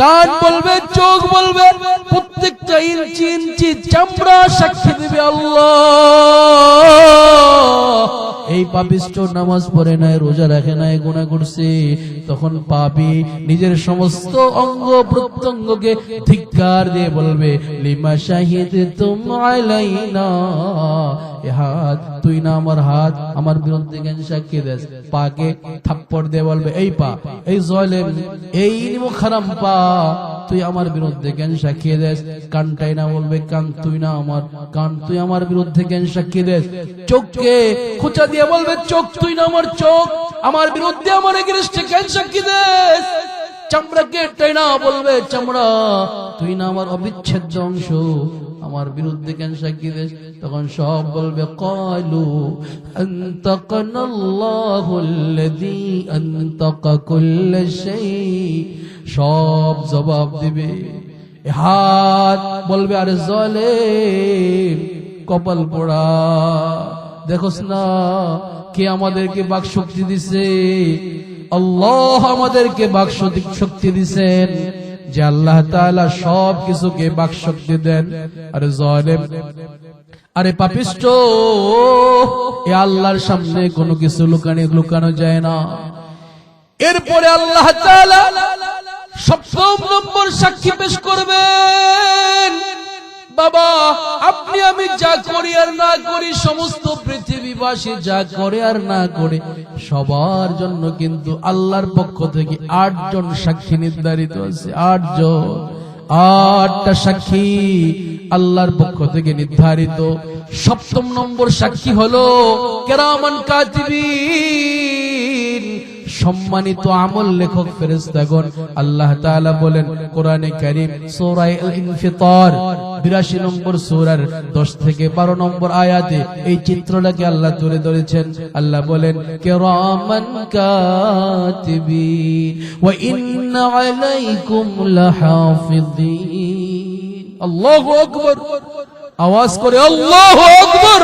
কান বলবে, চোখ বলবে, প্রত্যেকটা ইঞ্চি ইঞ্চি চামড়া সাক্ষী দেবে আল্লাহ। এই পাপিষ্ঠ নামাজ পড়ে নাই, রোজা রাখে নাই, গুনাহ করছে, তখন পাপী নিজের সমস্ত অঙ্গ প্রত্যঙ্গকে ধিক্কার দিয়ে বলবে, লিমা শাহিদতুম আলাইনা, এ হাত, তুই না আমার হাত আমার বিরুদ্ধে কেন সাক্ষী দেস? পাকে থাপ্পড় দিয়ে বলবে, এই পা, এই জালেম, এই মুখারাম পা, তুই আমার বিরুদ্ধে কেন সাক্ষী দেস? কানটাই না বলবে, কান তুই না আমার, কান তুই আমার বিরুদ্ধে কেন সাক্ষী দেস? চোখকে খোঁচা দিয়ে বলবে, চোখ, তুই না আমার চোখ, আমার বিরুদ্ধে আমার এগেইনস্টে কেন সাক্ষী দেস? চামড়াকে টাইনা বলবে, চামড়া, তুই না আমার অবিচ্ছেদ্য অংশ, আমার বিরুদ্ধে কেন সাক্ষী দেস? তখন সব বলবে, ক্বালু আনতাকানাল্লাহুল্লাযী আনতাকা কুল্লা শাই, সব জবাব দিবে। হাত বলবে, আরে জালেম, কপাল পোড়া, দেখোস না কে আমাদেরকে বাক শক্তি দিছে? আল্লাহ আমাদেরকে বাক শক্তি দিছেন, যে আল্লাহ তাআলা সব কিছুকে বাক শক্তি দেন। আরে জালেম, আরে পাপিষ্ঠ, এ আল্লাহর সামনে কোনো কিছু লুকানো যায় না। এরপরে আল্লাহ তাআলা সপ্তম নম্বর সাক্ষী পেশ করবেন। বাবা, আপনি আমি যা করি আর না করি, সমস্ত পৃথিবীবাসী যা করে আর না করে, সবার জন্য কিন্তু আল্লাহর পক্ষ থেকে 8 জন সাক্ষী নির্ধারিত আছে। 8 জন, 8টা সাক্ষী আল্লাহর পক্ষ থেকে নির্ধারিত। সপ্তম নম্বর সাক্ষী হলো কিরামান কাতিবিন, সম্মানিত আমল লেখক ফেরেশতাগণ। আল্লাহ তাআলা বলেন কোরআনে কারীম সূরা আল-ইনফিতার 82 নম্বর সূরার 10 থেকে 12 নম্বর আয়াতে এই চিত্রটাকে আল্লাহ তুলে ধরেছেন। আল্লাহ বলেন, কিরামান কাতিবিন ওয়া ইন্না আলাইকুম লাহাফিযিন। আল্লাহু আকবার, আওয়াজ করে আল্লাহু আকবার।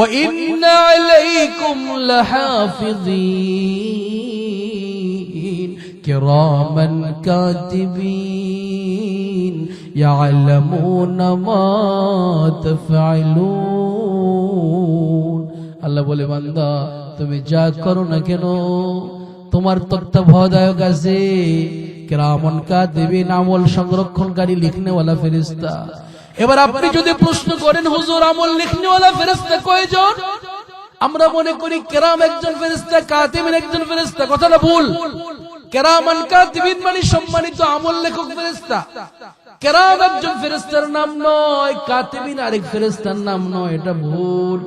وَإِنَّ عَلَيْكُمْ لَحَافِظِينَ كِرَامًا كَاتِبِينَ يَعْلَمُونَ مَا تَفْعَلُونَ। আল্লাহ বলে, বান্দা তুমি যা করো না কেন, তোমার তত্ত্বাবধায়ক আছে, কিরামান কাতিবিন, আমল সংরক্ষণকারী লিখনেওয়ালা ফেরেশতা। এবার আপনি যদি প্রশ্ন করেন, হুজুর আমল লিখনেওয়ালা ফেরেশতা কয়জন? আমরা মনে করি কিরাম একজন ফেরেশতা, কাতিবিন একজন ফেরেশতা। কথাটা ভুল। কিরামান কাতিবিন মানে সম্মানিত আমল লেখক ফেরেশতা। কিরাম একজন ফেরেশতার নাম নয়, কাতিবিন আরেক ফেরেশতার নাম নয়, এটা ভুল।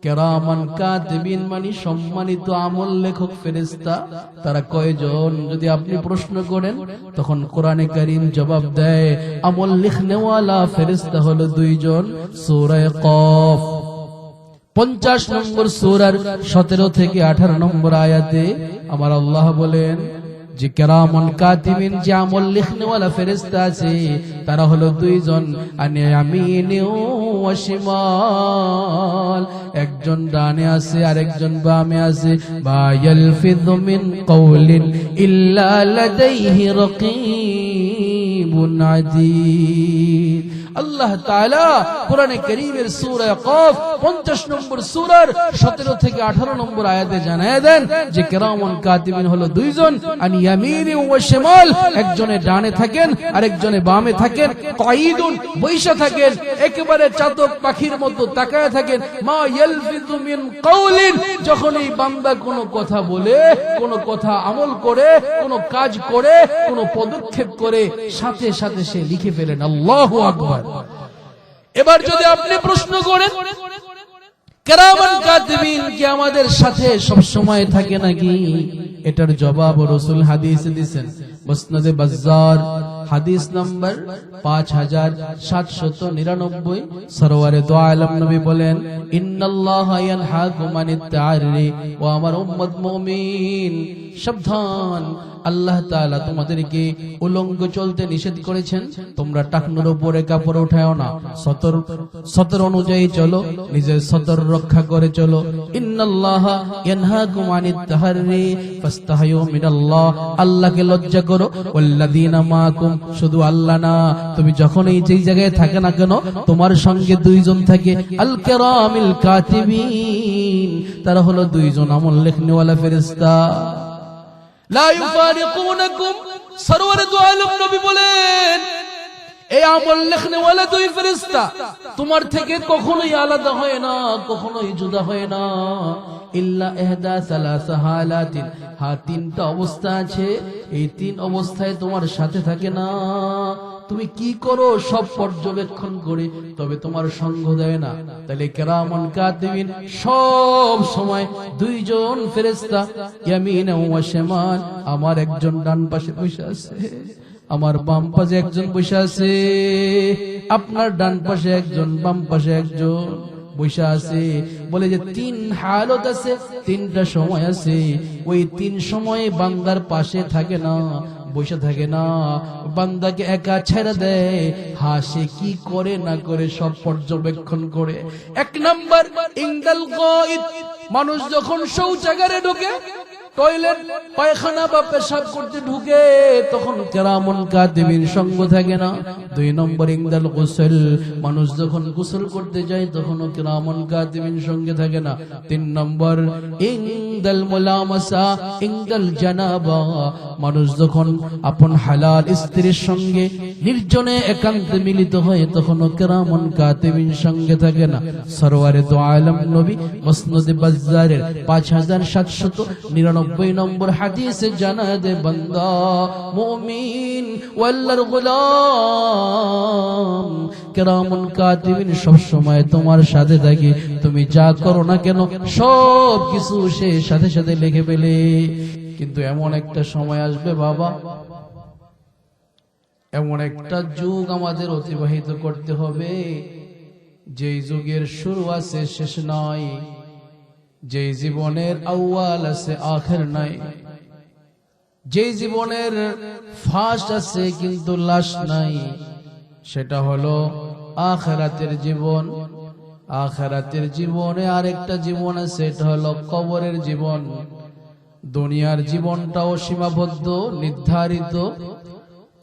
কিরামান কাতিবিন মানে সম্মানিত আমল লেখক ফেরেশতা। তারা কয়জন যদি আপনি প্রশ্ন করেন, তখন কোরআনে কারীম জবাব দেয়, আমল লিখনেওয়ালা ফেরেশতা হলো 2 জন। সূরা কফ 50 নম্বর সূরার 17 থেকে 18 নম্বর আয়াতে আমার আল্লাহ বলেন যে কিরামান কাতিবিন, যে আমল লিখনেওয়ালা ফেরেশতা আছে, তারা হলো 2 জন। আনে আমিনে ওয়া শিমাল, একজন ডানে আছে আর একজন বামে আছে। মা ইয়ালফিযু মিন কাওলিন ইল্লা লাদাইহি রাকীবুন আতীদ। আল্লাহ তাআলা কোরআনে কারীমের সূরা কফ 50 নম্বর সূরার 17 থেকে 18 নম্বর আয়াতে জানায় দেন যে কিরামান কাতিবিন হলো 2 জন। আনি ইয়ামিনি ওয়া শিমাল, একজনে ডানে থাকেন আর একজনে বামে থাকেন। কাঈদুন, বৈশা থাকেন, একেবারে চাতক পাখির মতো তাকায় থাকেন। মা ইয়ালফিযু মিন কাওলিন, যখন এই বান্দা কোনো কথা বলে, কোনো কথা আমল করে, কোনো কাজ করে, কোনো পদক্ষেপ করে, সাথে সাথে সে লিখে ফেলেন। আল্লাহু আকবার। এবার যদি আপনি প্রশ্ন করেন, কিরামান কাতিবিন কি আমাদের সাথে সব সময় থাকে নাকি? এটার জবাব রাসূল হাদিসে দিয়েছেন। মুসনাদে বাজ্জার হাদিস নাম্বার 5799, সরওয়ারে দু আলম নবী বলেন, ইন্নাল্লাহা ইয়ানহাকুম আনিত তাআরি, ও আমার উম্মত মুমিন সাবধান, আল্লাহ তাআলা তোমাদেরকে উলঙ্গ চলতে নিষেধ করেছেন, তোমরা টাকনুর উপরে কাপড় উঠায়ও না, সতর অনুযায়ী চলো, নিজের সতর রক্ষা করে চলো। ইন্নাল্লাহা ইয়ানহাকুম আনিত তাহাররি ফাস্তাহিয়ু মিনাল্লাহ, আল্লাহকে লজ্জা করো। ওয়াল্লাযীনা মাআকুম, শুধু আল্লাহ না, তুমি যখন এই যেই জায়গায় থাকে না কেন, তোমার সঙ্গে দুইজন থাকে, আল কিরামিল কাতিবিন, তারা হলো দুইজন আমল লেখনেওয়ালা ফেরেশতা। লা ইউফারিকুনাকুম, সরওয়ারে দু আলম নবী বলেন, এই আমল লেখনেওয়ালা দুই ফেরেশতা তোমার থেকে কখনোই আলাদা হয় না, কখনোই জুদা হয় না। ইল্লা ইহদা সালাসা হালাতিন, হ্যাঁ তিনটা অবস্থা আছে, এই তিন অবস্থায় তোমার সাথে থাকে না। তুমি কি করো সব পর্যবেক্ষণ করে, তবে তোমার সঙ্গ দেয় না। তাহলে কিরামান কাতিবিন, সব সময় দুইজন ফেরেশতা, ইয়ামিন ওয়া শিমাল, আমার একজন ডান পাশে বসে আছে, আমার বাম পাশে একজন বসে আছে, আপনার ডান পাশে একজন, বাম পাশে একজন বসে আছে। বলে যে তিন হালত আছে, তিনটা সময় আছে, ওই তিন সময়ে বান্দার পাশে থাকে না, বসে থাকে না, বান্দাকে একা ছেড়ে দেয়। হাসে কি করে না করে সব পর্যবেক্ষণ করে। এক নাম্বার ইনদাল গায়ব, মানুষ যখন শৌচাগারে ঢোকে, টয়লেট পায়খানা বা পেশাব করতে ঢুকে, তখন কিরামান কাতিবিন সঙ্গ থাকে না। দুই নম্বর ইনদাল গোসল, মানুষ যখন গোসল করতে যায় তখনও কিরামান কাতিবিন সঙ্গে থাকে না। তিন নম্বর ইনদাল মুলামাসা, ইনদাল জানাবা, মানুষ যখন আপন হালাল স্ত্রীর সঙ্গে নির্জনে একান্তে মিলিত হয় তখনও কিরামান কাতিবিন সঙ্গে থাকে না। সরওয়ারে দু আলম নবী মুসনাদ বাজ্জারের 5799 নম্বর হাদিসে জানা দে, বান্দা মুমিন ওয়াল্লাহর গোলাম, কিরামান কাতিবিন সব সময় তোমার সাথে থাকে, তুমি যা করো না কেন সব কিছু সে সাথে সাথে লিখে ফেলে। কিন্তু এমন একটা সময় আসবে বাবা, এমন একটা যুগ আমাদের অতিবাহিত করতে হবে, যেই যুগের শুরু আছে শেষ নাই, যেই জীবনের আউয়াল আছে আখের নাই, যেই জীবনের ফাঁস আছে কিন্তু লাশ নাই, সেটা হলো আখিরাতের জীবন। আখিরাতের জীবনে আরেকটা জীবন আছে, এটা হলো কবরের জীবন। দুনিয়ার জীবনটাও সীমাবদ্ধ, নির্ধারিত,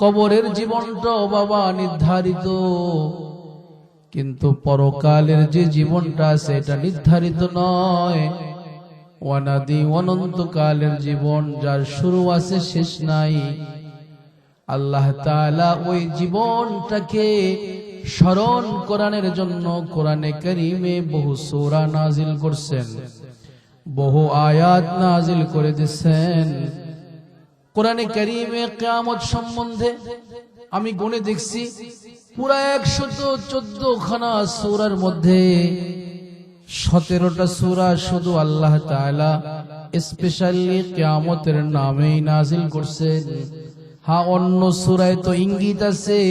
কবরের জীবনটাও বাবা নির্ধারিত, কিন্তু পরকালের যে জীবনটা আছে এটা নির্ধারিত নয়। ওয়ানাদি, অনন্তকালের জীবন, যার শুরু আছে শেষ নাই। আল্লাহ তাআলা ওই জীবনটাকে স্মরণ করানোর জন্য কোরআনে কারীমে বহু সূরা নাজিল করছেন, বহু আয়াত নাজিল করে দিয়েছেন। কোরআনে কারীমে কিয়ামত সম্বন্ধে আমি গুনে দেখছি, পুরা 114 খানা সূরার মধ্যে 17টা সূরা শুধু আল্লাহ তাআলা স্পেশালি কিয়ামতের নামেই নাজিল করছেন। হ্যাঁ, অন্য সূরায় তো ইঙ্গিত আছে,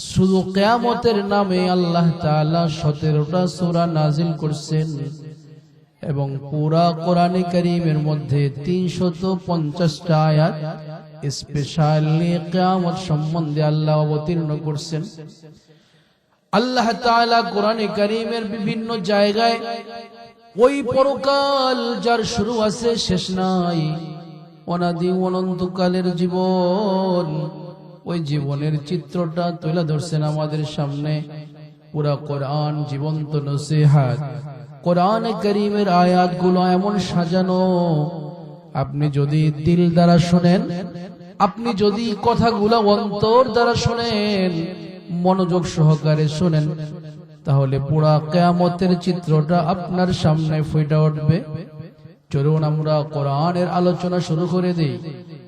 শুধু কিয়ামতের নামে আল্লাহ তাআলা 17টা সূরা নাজিল করছেন। এবং পুরা কোরআনে কারীমের মধ্যে 350টা আয়াত স্পেশালি কিয়ামত সম্বন্ধে আল্লাহ অবতীর্ণ করছেন। আল্লাহ তাআলা কোরআনে কারীমের বিভিন্ন জায়গায় ওই পরকাল যার শুরু আছে শেষ নাই, অনাদি অনন্তকালের জীবন, ওই জীবনের চিত্রটা তুলে ধরছেন আমাদের সামনে। পুরা কোরআন জীবন্ত নসিহত, কোরআনে কারীমের আয়াতগুলো এমন সাজানো, আপনি যদি দিল দ্বারা শুনেন, আপনি যদি কথাগুলো অন্তর দ্বারা শুনেন, মনোযোগ সহকারে শুনেন, তাহলে পুরা কিয়ামতের চিত্রটা আপনার সামনে ফুটে উঠবে। চলুন আমরা কোরআনের আলোচনা শুরু করে দেই।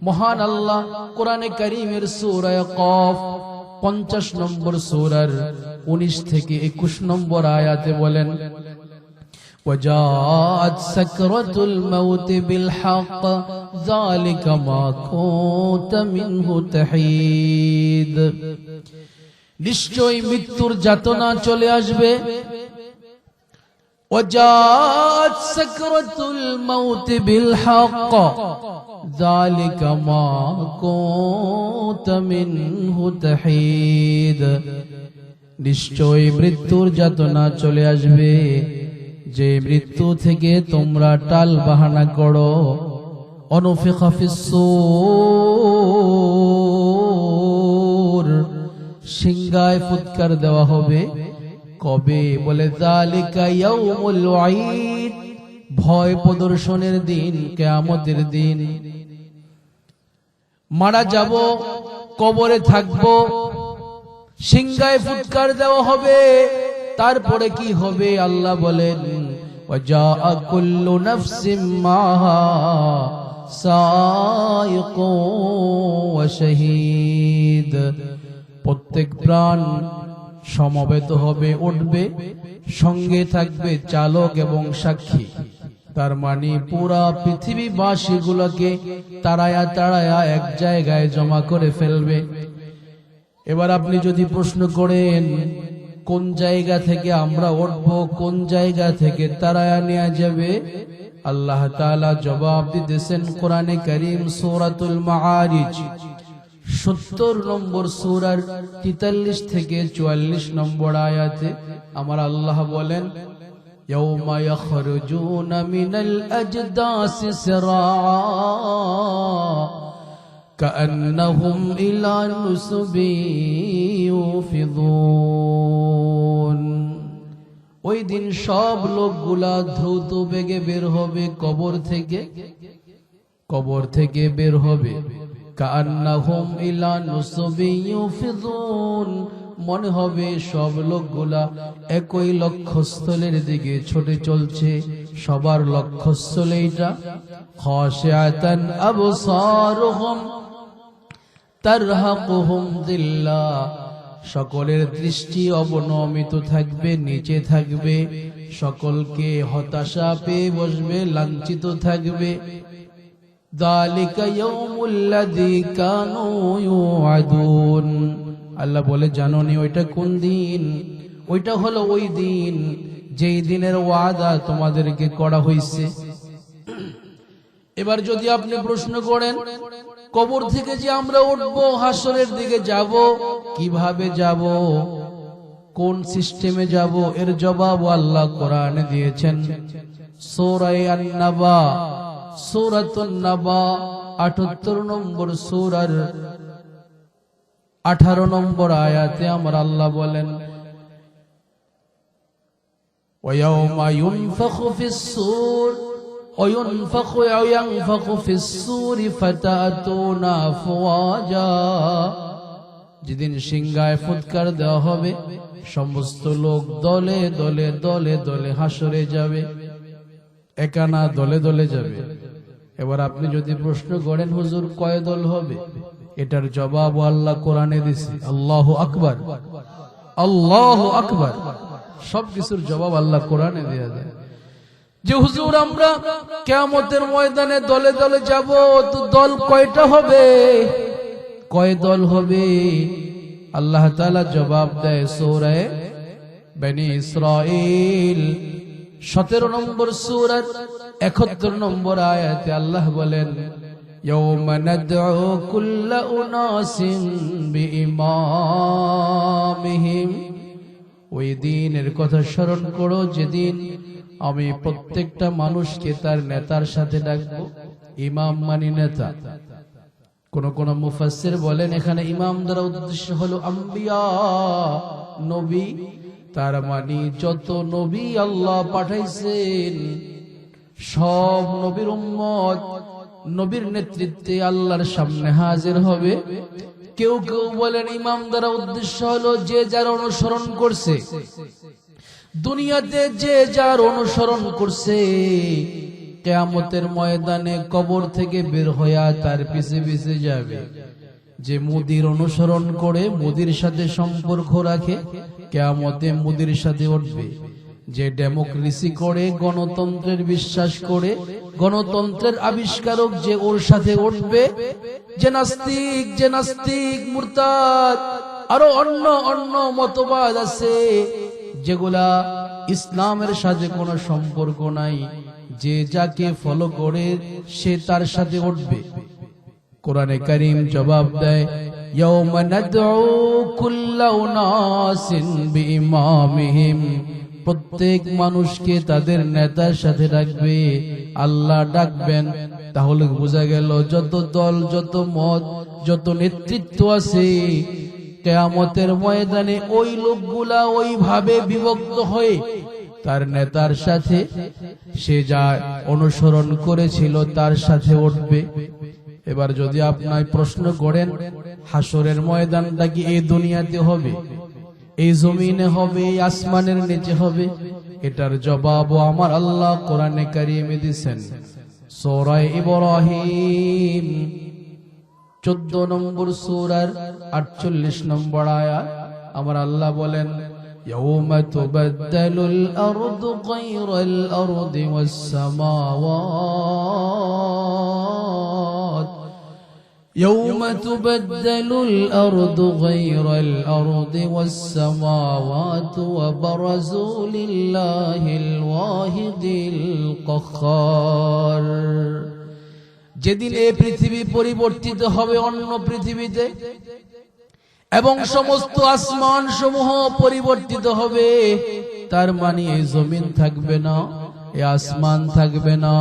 মহান আল্লাহ কোরআনে কারীমের সূরা কফ 50 নম্বর সূরার 19 থেকে 21 নম্বর আয়াতে বলেন, وجاءت سكرة الموت بالحق ذلك ما كنت منه تحيد, নিশ্চয়ই মৃত্যুর যাতনা চলে আসবে, وجاءت سكرة الموت بالحق ذلك ما كنت منه تحيد নিশ্চয় মৃত্যুর যাতনা চলে আসবে, যে মৃত্যু থেকে তোমরা টাল বাহানা করো। অনুফিখা ফিস-সূর, সিংহায় ফুৎকার দেওয়া হবে। কবে? বলে যালিকা ইয়াউমুল ওয়াঈদ, ভয় প্রদর্শনের দিন, কিয়ামতের দিন। মারা যাব, কবরে থাকবো, সিংহায় ফুৎকার দেওয়া হবে। তারপরে কি হবে? আল্লাহ বলেন ওয়াজাআ কুল্লু নাফসিম মাহা সায়িকুন ওয়া শাহীদ, প্রত্যেক প্রাণ সমবেত হবে, উঠবে, সঙ্গে থাকবে চালক এবং সাক্ষী। তার মানে পুরা পৃথিবীবাসীগুলোকে তাড়ায়া তাড়ায়া এক জায়গায় জমা করে ফেলবে। এবার আপনি যদি প্রশ্ন করেন কোন জায়গা থেকে আমরা উঠব, কোন জায়গা থেকে তাড়ায়া নেওয়া যাবে, আল্লাহ তাআলা জবাব দিতেছেন কোরআনে কারীম সূরাতুল মাআরিজ 70 নম্বর সূরার 43 থেকে 44 নম্বর আয়াতে আমার আল্লাহ বলেন ইয়াউমা ইয়াখরুজুনা মিনাল আজদাসি সিরাআ কাআন্নাহুম ইলা নুসবি ইউফিদুন। ওই দিন সব লোকগুলা দ্রুত বেগে বের হবে কবর থেকে বের হবে। কাআন্নাহুম ইলা নুসবি ইউফিদুন, মনে হবে সব লোকগুলা একই লক্ষ্যস্থলের দিকে ছুটে চলছে। সবার লক্ষ্যস্থল এইটা। খাশিআতান আবসারুহুম তারহাকুহুম যিল্লাহ, সকলের দৃষ্টি অবনমিত থাকবে, নিচে থাকবে, সকলকে হতাশা পেয়ে বসবে, লাঞ্ছিত থাকবে। যালিকা ইয়াউমুল্লাযী কানূ ইউআদুন, আল্লাহ বলে জানোনি ওইটা কোন দিন? ওইটা হলো ওই দিন যেই দিনের ওয়াদা তোমাদেরকে করা হয়েছে। এবার যদি আপনি প্রশ্ন করেন কবর থেকে যে আমরা উঠবো, হাসরের দিকে যাব, কিভাবে যাব, কোন সিস্টেমে যাব, এর জবাব আল্লাহ কোরআনে দিয়েছেন। সূরা আন-নাবা, সূরাতুন নাবা 78 নম্বর সূরার 18 নম্বর আয়াতে আমার আল্লাহ বলেন ওয়ায়াউমা ইউনফাখু ফিস-সূর ওয়ায়ানফাখু ফিস-সূরি ফাতাতুনা আফওয়াজা, যেদিন সিংহায় ফুৎকার দেওয়া হবে, সমস্ত লোক দলে দলে দলে দলে হাসরে যাবে, একানা দলে দলে যাবে। এবার আপনি যদি প্রশ্ন করেন হুজুর কয় দল হবে, এটার জবাব আল্লাহ কোরআনে দিয়েছে। আল্লাহু আকবার, আল্লাহু আকবার, সবকিছুর জবাব আল্লাহ কোরআনে দিয়ে দেয়। যে হুজুর আমরা কিয়ামতের ময়দানে দলে দলে যাব, তো দল কয়টা হবে, কয় দল হবে? আল্লাহ তাআলা জবাব দেয় সূরা বনী ইসরাঈল 17 নম্বর সূরার 71 নম্বর আয়াতে আল্লাহ বলেন ইয়াউমা নাদউ কুল্লা উনাসিন বিইমামিহিম, ওই দিনের কথা স্মরণ করো যেদিন আমি প্রত্যেকটা মানুষকে তার নেতার সাথে ডাকবো। ইমাম মানে নেতা। কোন কোন মুফাসসির বলেন এখানে ইমাম দ্বারা উদ্দেশ্য হলো আম্বিয়া, নবী। তার মানে যত নবী আল্লাহ পাঠাইছেন সব নবীর উম্মত নবীর নেতৃত্বে আল্লাহর সামনে হাজির হবে। কেউ কেউ বলেন ইমাম দ্বারা উদ্দেশ্য হলো যে যার অনুসরণ করছে, দুনিয়াতে যে যার অনুসরণ করছে, কিয়ামতের ময়দানে কবর থেকে বের হইয়া তার পিছে পিছে যাবে। যে মুদির অনুসরণ করে, মুদির সাথে সম্পর্ক রাখে, কিয়ামতে মুদির সাথে উঠবে। যে ডেমোক্রেসি করে, গণতন্ত্রের বিশ্বাস করে, গণতন্ত্রের আবিষ্কারক যে ওর সাথে উঠবে। যে নাস্তিক মুরতাদ আরো অন্য অন্য মতবাদ আছে যেগুলা ইসলামের সাথে কোনো সম্পর্ক নাই, যে যাকে ফলো করে সে তার সাথে উঠবে। কোরআনে কারীম জবাব দেয়, ইয়াউমা নাদউ কুল্লা উনাসিন বিইমামিহিম, প্রত্যেক মানুষকে তাদের নেতার সাথে ডাকবে, আল্লাহ ডাকবেন। তাহলে বোঝা গেল যত দল, যত মত, যত নেতৃত্ব আছে, কিয়ামতের ময়দানে ওই লোকগুলা ওইভাবে বিভক্ত হয়ে তার নেতার সাথে, সে যা অনুসরণ করেছিল তার সাথে উঠবে। এবার যদি আপনার প্রশ্ন করেন, হাসরের ময়দানটা কি এই দুনিয়াতে হবে, এই জমিনে হবে, এই আসমানের নিচে হবে? এটার জবাবও আমার আল্লাহ কোরআনে কারীমে দিয়েছেন। সূরা ইব্রাহিম 14 নম্বর সূরার 48 নম্বর আয়াত আমার আল্লাহ বলেন, ইয়াউমা তুবাদদালুল আরদু গায়রাল আরদি ওয়াস সামাওয়াত, يوم تبدل الأرض غير الأرض والسماوات وبرزوا لله الواحد القهار। যেদিন এই পৃথিবী পরিবর্তিত হবে অন্য পৃথিবীতে, এবং সমস্ত আসমান সমূহ পরিবর্তিত হবে, তার মানে এই জমিন থাকবে না, এই আসমান থাকবে না,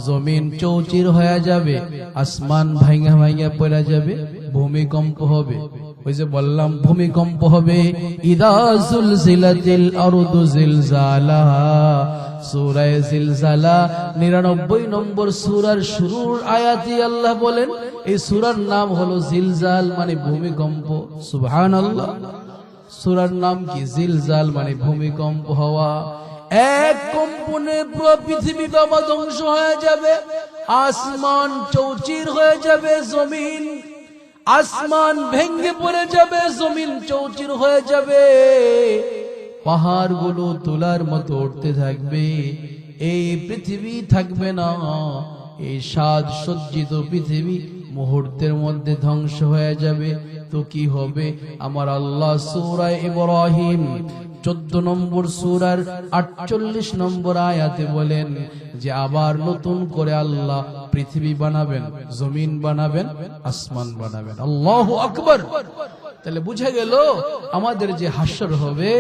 জমিন চৌচির হয়ে যাবে, আসমান ভাঙা ভাঙা পড়ে যাবে, ভূমিকম্প হবে। ওই যে বললাম ভূমিকম্প হবে, ইদা যুলজিলাতিল আরদু জিলজালাহা, সূরা জিলজালা 99 নম্বর সূরার শুরুর আয়াতে আল্লাহ বলেন, এই সূরার নাম হলো জিলজাল, মানে ভূমিকম্প। সুবহানাল্লাহ। সূরার নাম কি? জিলজাল, মানে ভূমিকম্প হওয়া। এক কম্পনে পুরো পৃথিবী বাবা ধ্বংস হয়ে যাবে, আসমান চৌচির হয়ে যাবে, জমিন, আসমান ভেঙে পড়ে যাবে, জমিন চৌচির হয়ে যাবে, পাহাড়গুলো তুলার মতো উঠতে থাকবে, এই পৃথিবী থাকবে না। এই সাজ সজ্জিত পৃথিবী মুহূর্তের মধ্যে ধ্বংস হয়ে যাবে। তো কি হবে? আমার আল্লাহ সূরা ইব্রাহিম 14 নম্বর সূরার 48 নম্বর আয়াতে বলেন যে আবার নতুন করে আল্লাহ পৃথিবী বানাবেন, জমিন বানাবেন, আসমান বানাবেন। আল্লাহু আকবার। তাহলে বুঝা গেল আমাদের যে হাসর হবে,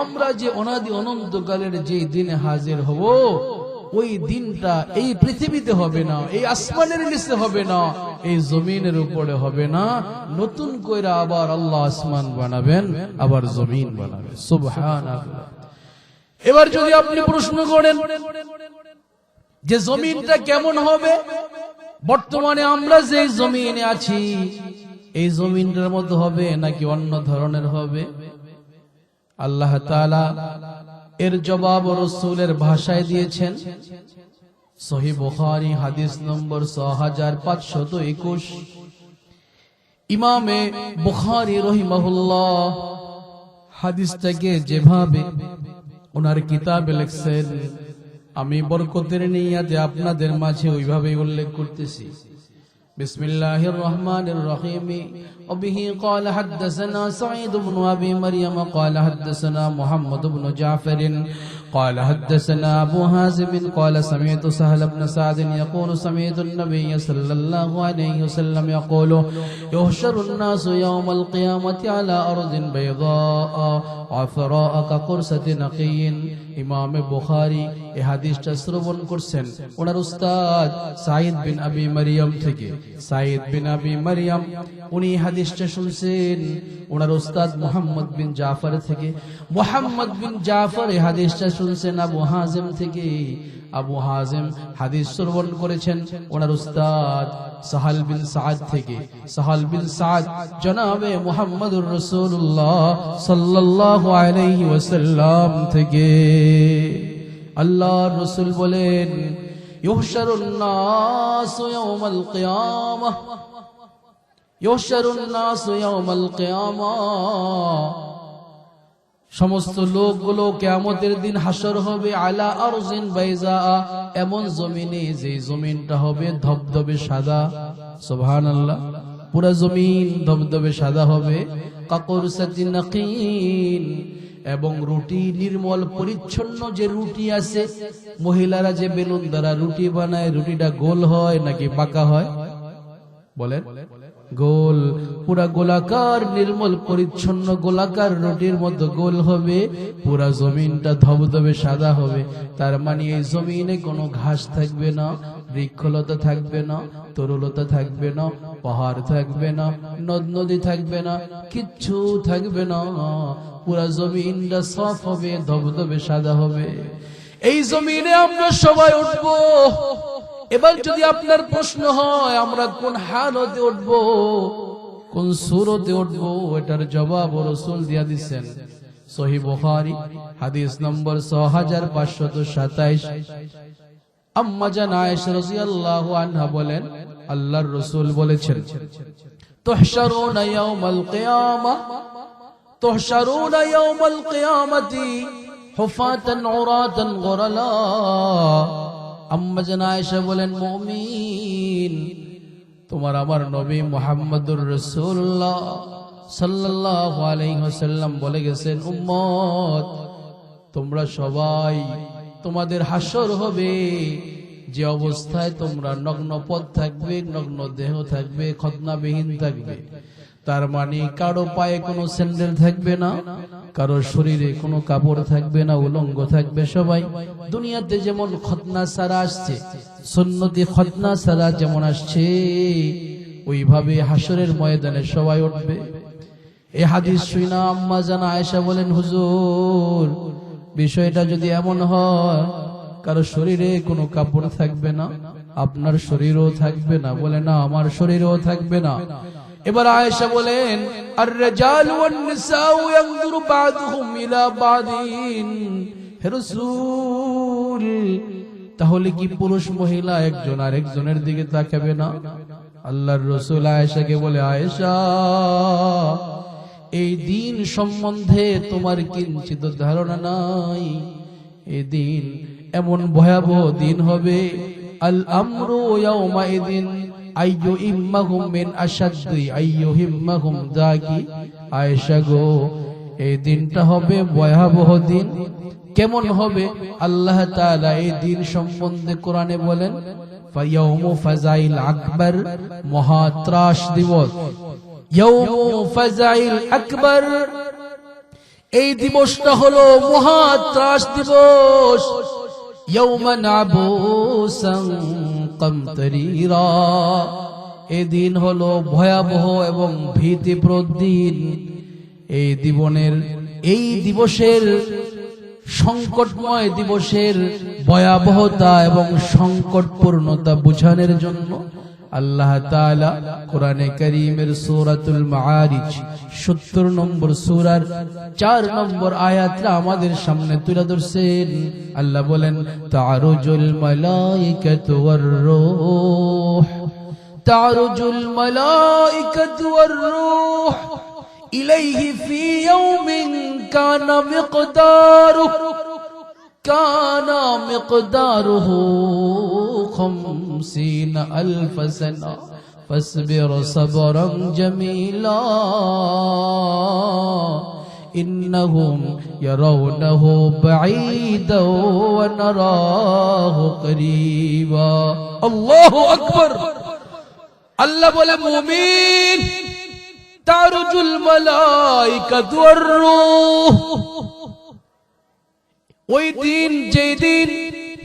আমরা যে অনাদি অনন্তকালের যে দিনে হাজির হব, ওই দিনটা এই পৃথিবীতে হবে না, এই আসমানের নিচে হবে না, এই জমিনের উপরে হবে না। নতুন করে আবার আল্লাহ আসমান বানাবেন, আবার জমিন বানাবেন। সুবহানাল্লাহ। এবার যদি আপনি প্রশ্ন করেন যে জমিনটা কেমন হবে, বর্তমানে আমরা যে জমিনে আছি এই জমিনটার মতো হবে নাকি অন্য ধরনের হবে? আল্লাহ তাআলা এর জবাব রাসূলের ভাষায় দিয়েছেন। সহিহ বুখারী হাদিস নম্বর 6521। ইমামে বুখারী রাহিমাহুল্লাহ হাদিসটাকে যেভাবে ওনার কিতাবে লিখছেন, আমি বরকতের নিয়াতে আপনাদের মাঝে ওইভাবে উল্লেখ করতেছি। বিসমিল্লাহির রহমানির রহিম। وبه قال حدثنا سعيد بن أبي مريم قال حدثنا محمد بن جعفر قال حدثنا أبو حازم قال سمعت سهل بن سعد يقول سمعت النبي صلى الله عليه وسلم يقول يحشر الناس يوم القيامة على أرض بيضاء عفراء كقرصة نقي। ইমাম বুখারী এই হাদিসটা শ্রবণ করছেন ওনার উস্তাদ সাঈদ বিন আবি মারইয়াম থেকে। সাঈদ বিন আবি মারইয়াম উনি হাদিসটা শুনছেন ওনার উস্তাদ মুহাম্মদ বিন জাফর থেকে। মুহাম্মদ বিন জাফর এই হাদিসটা শুনছেন আবু হাজিম থেকে। আবু হাজিম হাদিস শ্রবণ করেছেন ওনার উস্তাদ সাহাল বিন সাদ থেকে। সাহাল বিন সাদ জনাবে মুহাম্মদুর রাসূলুল্লাহ সাল্লাল্লাহু আলাইহি ওয়াসাল্লাম থেকে। আল্লাহর রাসূল বলেন, ইউহশারুন নাসু ইয়াউমাল কিয়ামাহ, ইউহশারুন নাসু ইয়াউমাল কিয়ামাহ, সমস্ত লোকগুলো কিয়ামতের দিন হাসর হবে আলা আরজিন বাইজা, এমন জমিনে যে জমিনটা হবে ধবধবে সাদা। সুবহানাল্লাহ। পুরো জমিন ধবধবে সাদা হবে। কাকুরসাতিন নাকিন, এবং রুটি নির্মল পরিচ্ছন্ন যে রুটি আছে, মহিলারা যে বেলুন দ্বারা রুটি বানায়, রুটিটা গোল হয় নাকি বাঁকা হয়? বলেন। গোল, পুরা গোলাকার নির্মল পরিচ্ছন্ন গোলাকার রুটির মধ্যে গোল হবে, পুরা জমিনটা ধবধবে সাদা হবে। তার মানে এই জমিনে কোনো ঘাস থাকবে না, বৃক্ষলতা থাকবে না, তরুলতা থাকবে না, পাহাড় থাকবে না, নদ নদী থাকবে না, কিচ্ছু থাকবে না। পুরা জমিনটা সাফ হবে, ধবধবে সাদা হবে। এই জমিনে আমরা সবাই উঠবো। এবার যদি আপনার প্রশ্ন হয় আমরা কোন হালতে উঠব, কোন সূরতে উঠব, এটার জবাব রাসূল দিয়া দিবেন। সহিহ বুখারী হাদিস নম্বর 6527। আম্মা জান আয়েশা রাদিয়াল্লাহু আনহা বলেন, আল্লাহর রাসূল বলেছেন, তুহশারুনা ইয়াউমাল কিয়ামাহ, তুহশারুনা ইয়াউমাল কিয়ামাতি হুফাতান উরাতান গুরালা। আম্মা জান আয়েশা বলেন, মুমিন, তোমার আমার নবী মুহাম্মদুর রাসূলুল্লাহ সাল্লাল্লাহু আলাইহি ওয়াসাল্লাম বলে গেছেন, উম্মত তোমরা সবাই, তোমাদের হাসর হবে যে অবস্থায় তোমরা নগ্ন পদ থাকবে, নগ্ন দেহ থাকবে, খতনাবিহীন থাকবে। তার মানে কারো পায়ে কোনো স্যান্ডেল থাকবে না, কারো শরীরে কোনো কাপড় থাকবে না, উলঙ্গ থাকবে সবাই। দুনিয়াতে যেমন খতনা সারা আসছে, সুন্নতি খতনা সারা যেমন আসছে, ওইভাবে হাসরের ময়দানে সবাই উঠবে। এই হাদিস শুনা আম্মা জান আয়েশা বলেন, হুজুর, বিষয়টা যদি এমন হয় কারো শরীরে কোনো কাপড় থাকবে না, আপনার শরীরও থাকবে না। বলে না, আমার শরীরও থাকবে না। এবার আয়েশা বলেন, আর রিজাল ওয়ান নিসাউ ইয়ানজুরু বা'দুহুম ইলা বা'দিন। হে রাসূল, তাহলে কি পুরুষ মহিলা একজন আরেকজনের দিকে তাকাবে না? আল্লাহর রাসূল আয়েশাকে বলে, আয়েশা, এই দিন সম্বন্ধে তোমার কিঞ্চিত ধারণা নাই। এই দিন এমন ভয়াবহ দিন হবে, আল আমরু ইয়াউমাইদিন আইয়ুহিম্মাহুম মিন আশাদ্দি আইয়ুহিম্মাহুম যাকি। আয়েশা গো, এই দিনটা হবে ভয়াবহ দিন। কেমন হবে? আল্লাহ তাআলা এই দিন সম্বন্ধে কোরআনে বলেন, ফায়াউমু ফাজাইল আকবার, মহাত্রাস দিবস। ইয়াউমু ফাজাইল আকবার, এই দিবসটা হলো মহাত্রাস দিবস। ইয়াউমান আবুসান কামতারিরা, এই দিন হলো ভয়াবহ এবং ভীতিপ্রদ দিন। এই দিবসের সংকটময় দিবসের ভয়াবহতা এবং সংকটপূর্ণতা বুঝানোর জন্য আল্লাহ তাআলা কোরআনে কারীমের সূরাতুল মাআরিজ ৭০ নম্বর সূরার ৪ নম্বর আয়াতটা আমাদের সামনে তুলে ধরছেন। আল্লাহ বলেন, তা'রুজুল মালাইকাতু ওয়ার রূহ, তা'রুজুল মালাইকাতু ওয়ার রূহ ইলাইহি ফি ইয়াউমিন কানা মিকদারুহু 50 আলফ সানা ফাসবির সাবরান জামিলা ইন্নাহুম ইয়ারাউনাহু বাঈদা ওয়া নারাহু করিবা। আল্লাহু আকবার। আল্লাহ বলে, মুমিন, তারুজুল মালাইকাতু ওয়ার রূহ, ওই দিন, যেই দিন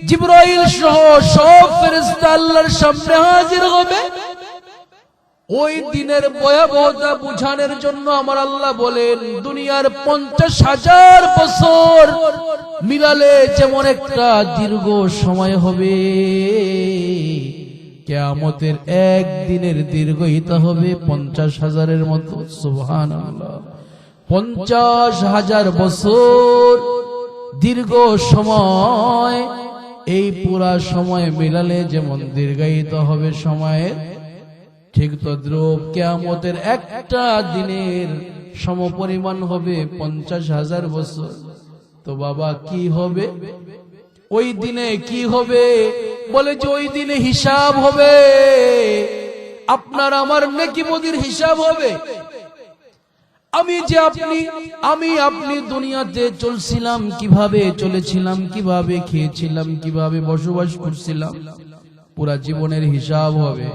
জিবরাইল সহ সব ফেরেশতা আল্লাহর সামনে হাজির হবে, ওই দিনের ভয়াবহতা বুঝানোর জন্য আমার আল্লাহ বলেন, দুনিয়ার 50,000 বছর মিলালে যেমন একটা দীর্ঘ সময় হবে, কিয়ামতের একদিনের দীর্ঘতা হবে 50,000-এর মতো। সুবহানাল্লাহ। 50,000 বছর দীর্ঘ সময়, এই পুরা সময় মিলালে যেমন দীর্ঘায়িত হবে সময়ের, ঠিক তদ্রূপ কিয়ামতের একটা দিনের সমপরিমাণ হবে 50,000 বছর। তো বাবা, কি হবে ওই দিনে? কি হবে? বলে যে ওই দিনে হিসাব হবে, আপনার আমার নেকি বদির হিসাব হবে। আমি আপনি দুনিয়াতে চলছিলাম কিভাবে, চলেছিলাম কিভাবে, খেয়েছিলাম কিভাবে, বসবাস করছিলাম, পুরা জীবনের হিসাব হবে।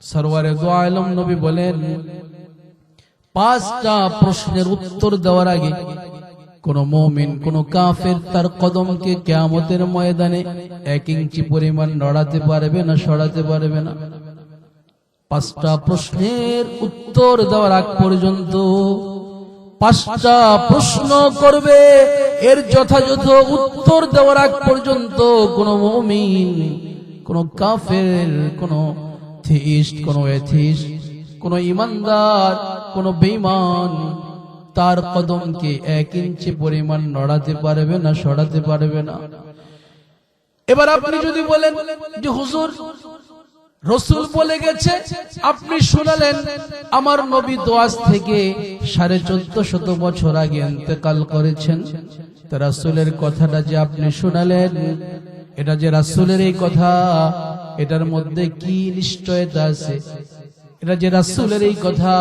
সরওয়ারে দো আলম নবী বলেন, 5টা প্রশ্নের উত্তর দেওয়ার আগে কোন মুমিন, কোন কাফের তার কদমকে কিয়ামতের ময়দানে 1 ইঞ্চি পরিমাণ নড়াতে পারবে না, সরাতে পারবে না। 5টা প্রশ্নের উত্তর দেওয়ার আগ পর্যন্ত 5টা প্রশ্ন করবে, এর যথাযথ উত্তর দেওয়ার আগ পর্যন্ত কোন মুমিন, কোন কাফের, কোন থিস্ট, কোন এথিস্ট, কোন ইমানদার, কোন বেঈমান তার কদমকে 1 ইঞ্চি পরিমাণ নড়াতে পারবে না, সরাতে পারবে না। এবার আপনি যদি বলেন যে হুজুর, রাসূল বলে গেছে, আপনি শোনালেন, আমার নবী তো আজ থেকে 1450 বছর আগে ইন্তেকাল করেছেন, তো রাসূলের কথাটা যে আপনি শোনালেন, এটা যে রাসূলের এই কথা, এটার মধ্যে কি নিশ্চয়তা আছে? এটা যে রাসূলের এই কথা